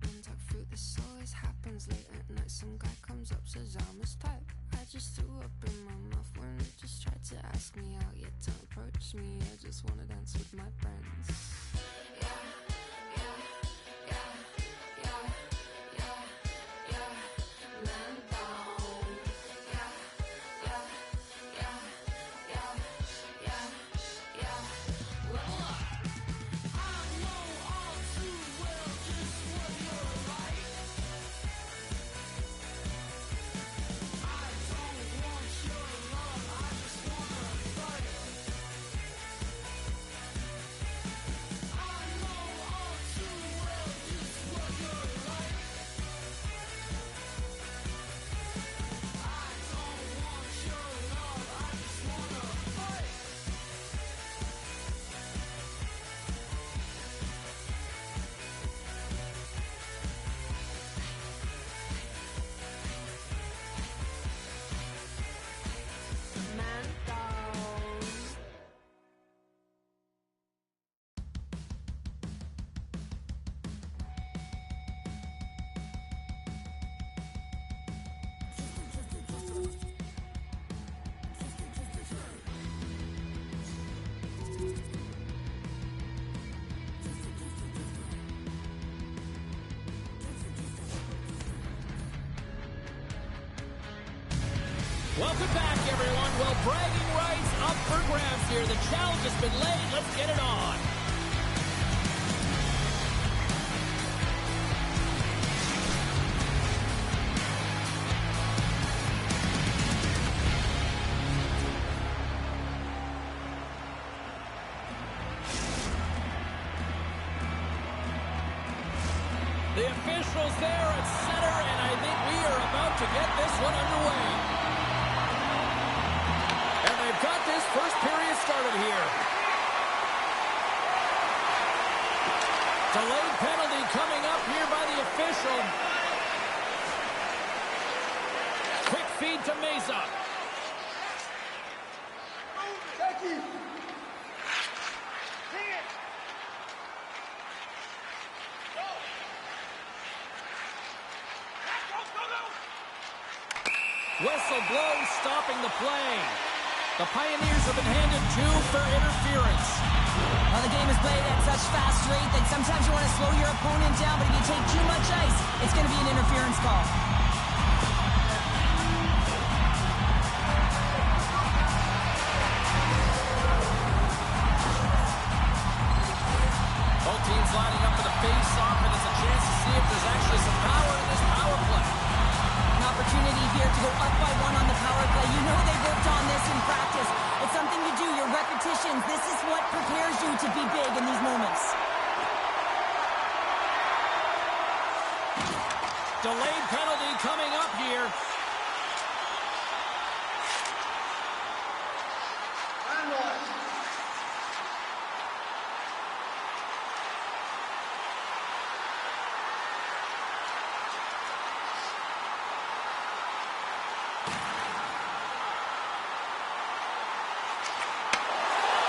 and talk fruit. This always happens late at night. Some guy comes up, says I'm his type. I just threw up in my mouth when he just tried to ask me out. Yet don't approach me. I just wanna dance with my friends. Yeah, yeah, yeah, yeah, yeah, yeah. Man down. Yeah, yeah, yeah, yeah, yeah, yeah. Level up. I know all too well just what you're like. I don't want your love, I just wanna fight. I know all too well just what you're like. I don't want your love, I just wanna fight. Man down. Welcome back, everyone. Well, bragging rights up for grabs here. The challenge has been laid. Let's get it on. The officials there at center, and I think we are about to get this one underway. And they've got this first period started here. Delayed penalty coming up here by the official. Quick feed to Mesa. Whistle blows, stopping the play. The Pioneers have been handed 2 for interference. Well, the game is played at such fast rate that sometimes you want to slow your opponent down, but if you take too much ice, it's going to be an interference call. Both teams lining up for the face-off, and it's a chance to see if there's actually some power in this power play. An opportunity here to go up by 1 on the power play. You know they've worked on this in practice. It's something you do, your repetitions. This is what prepares you to be big in these moments. Delayed penalty coming up here.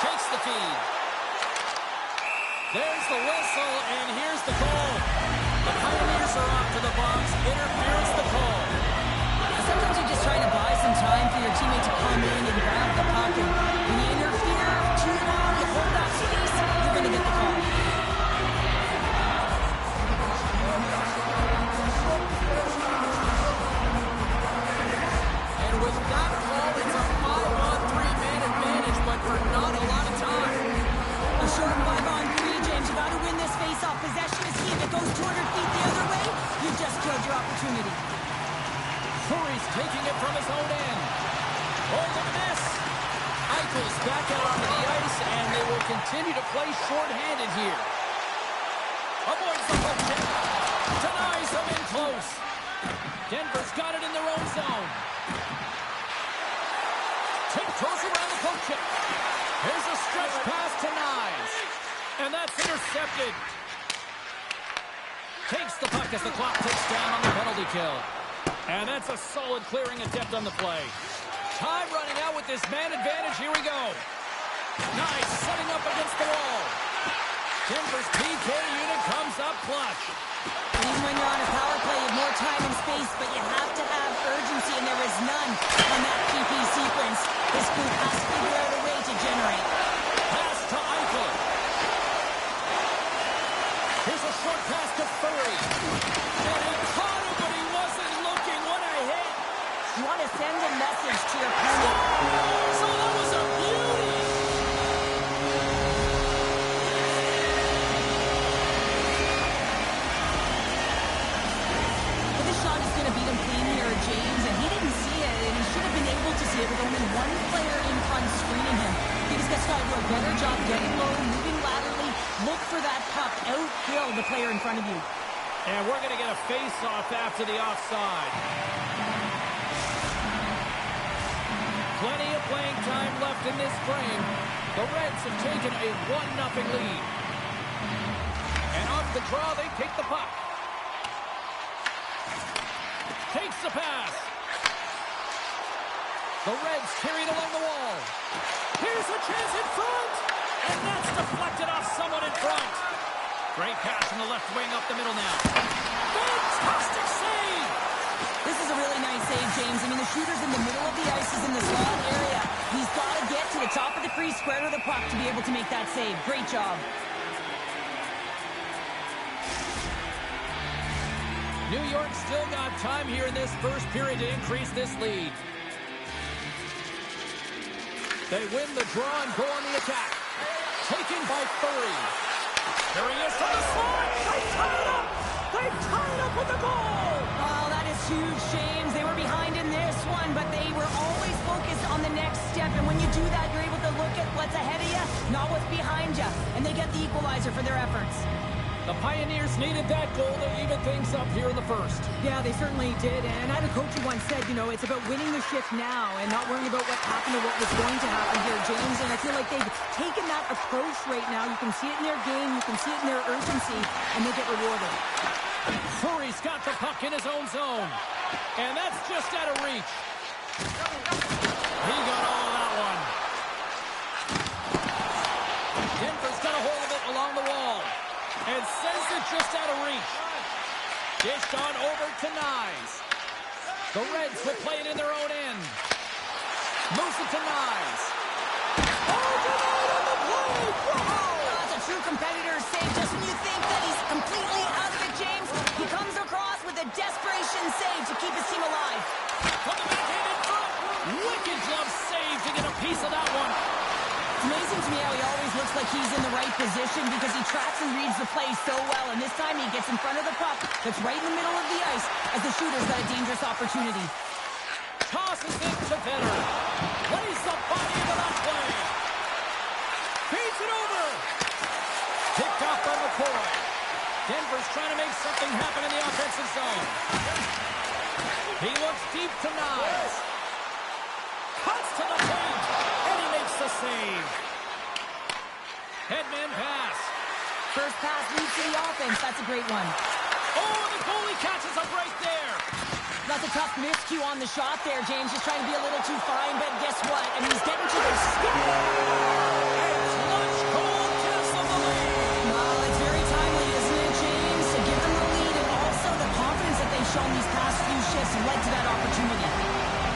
Takes the feed. There's the whistle, and here's the goal. The Pioneers are off to the box. Interference the call. Sometimes you're just trying to buy some time for your teammate to come in and grab the puck. And when you interfere too long, you hold that space, you're going to get the call. And with that call, it's a 5-on-3 man advantage, but for not a lot of time. A short 5-on-3, James. You got to win this face-off. Possession is key. If it goes 200 feet the other way, you've just killed your opportunity. Furry's taking it from his own end. Oh, look at this. Eichel's back out onto the ice, and they will continue to play shorthanded here. Avoids the hook check. Denies him in close. Denver's got it in their own zone. Tiptoes around the poke check. Here's a stretch pass to Nyes. And that's intercepted. Takes the puck as the clock ticks down on the penalty kill. And that's a solid clearing attempt on the play. Time running out with this man advantage. Here we go. Nice, setting up against the wall. Denver's PK unit comes up clutch. Even when you're on a power play, you have more time and space, but you have to have urgency, and there is none on that PP sequence. This group has to figure out a way to generate. Pass to Eichel. Here's a short pass to Furry. And he caught him, but he wasn't looking. What a hit. You want to send a message to your opponent. So that was a beauty. But this shot is going to beat him clean here, James, and he didn't see it, and he should have been able to see it with only one player in front screening him. He just got to do a better job getting low, moving laterally, look for that puck, outfill the player in front of you. And we're going to get a face-off after the offside. Plenty of playing time left in this frame. The Reds have taken a 1-0 lead. And off the draw, they take the puck. Takes the pass. The Reds carried along the wall. Here's a chance in front. And that's deflected off someone in front. Great pass from the left wing up the middle now. Fantastic save. This is a really nice save, James. I mean, the shooter's in the middle of the ice. He's in the slot area. He's got to get to the top of the crease, square to the puck to be able to make that save. Great job. New York still got time here in this first period to increase this lead. They win the draw and go on the attack. Taken by Furry. Here he is from the slot. They tie it up. They tie it up with the goal. Oh, that is huge, James. They were behind in this one, but they were always focused on the next step. And when you do that, you're able to look at what's ahead of you, not what's behind you. And they get the equalizer for their efforts. The Pioneers needed that goal to even things up here in the first. Yeah, they certainly did. And I had a coach who once said, you know, it's about winning the shift now and not worrying about what happened or what was going to happen here, James. And I feel like they've taken that approach right now. You can see it in their game. You can see it in their urgency. And they get rewarded. Furry's got the puck in his own zone. And that's just out of reach. He got all of that one. Denver's got a hold of it along the wall. And sends it just out of reach. Dished on over to Nyes. The Reds will play it in their own end. Moves it to Nyes. Oh, denied on the play! Whoa! That's a true competitor save just when you think that he's completely out of it, James. He comes across with a desperation save to keep his team alive. From the backhand in front. Wicked glove save to get a piece of that one. It's amazing to me how he always looks like he's in the right position because he tracks and reads the play so well. And this time he gets in front of the puck that's right in the middle of the ice as the shooter's got a dangerous opportunity. Tosses it to Vetter. Lays the body into that play. Feeds it over. Picked off by McCoy. Denver's trying to make something happen in the offensive zone. He looks deep to Nyes. Cuts to the paint. And he makes the save. Headman pass. First pass leads to the offense. That's a great one. Oh, the goalie catches up right there. That's a tough miscue on the shot there, James. Just trying to be a little too fine, but guess what? I mean, he's getting to the score. It's lunch cold kiss of the lead. Well, it's very timely, isn't it, James? To give them the lead and also the confidence that they've shown these past few shifts led to that opportunity.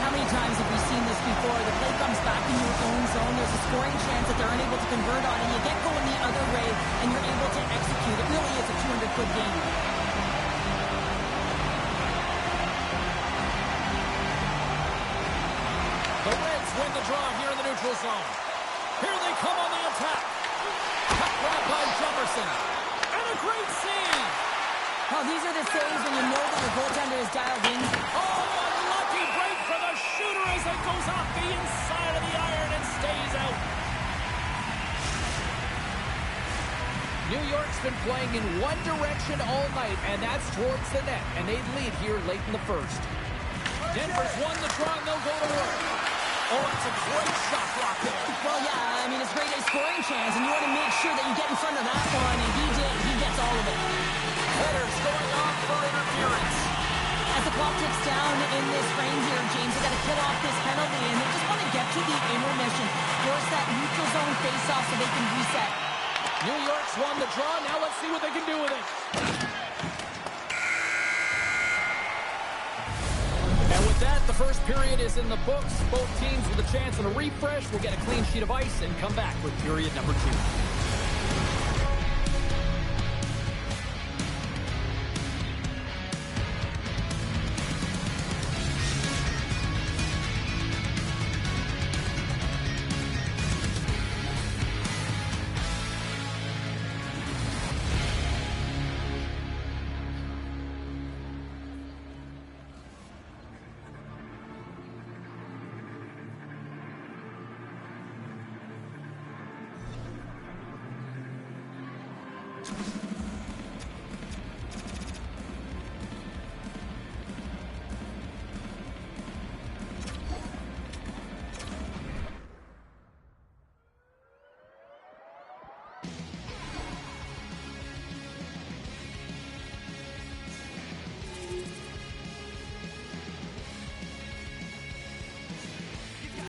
How many times have we seen this before? The play comes back in your own zone. There's a scoring chance that they're unable to convert on, and you get going the other way, and you're able to execute. It really is a 200-foot game. The Reds win the draw here in the neutral zone. Here they come on the attack. Cut grab by Jefferson. And a great save. Oh, these are the saves when you know that your goaltender is dialed in. Oh, unlucky break for the shooter as it goes off the inside of the iron and stays out. New York's been playing in one direction all night, and that's towards the net. And they lead here late in the first. Denver's won the draw, and they'll go to work. Oh, that's a great shot block there. Well, yeah, I mean, it's great a scoring chance, and you want to make sure that you get in front of that one, and he did. He gets all of it. Headers going off for interference. As the clock ticks down in this frame here, James, they've got to kill off this penalty, and they just want to get to the intermission, force that neutral zone face-off so they can reset. New York's won the draw. Now let's see what they can do with it. And with that, the first period is in the books. Both teams with a chance at a refresh will get a clean sheet of ice and come back with period number 2.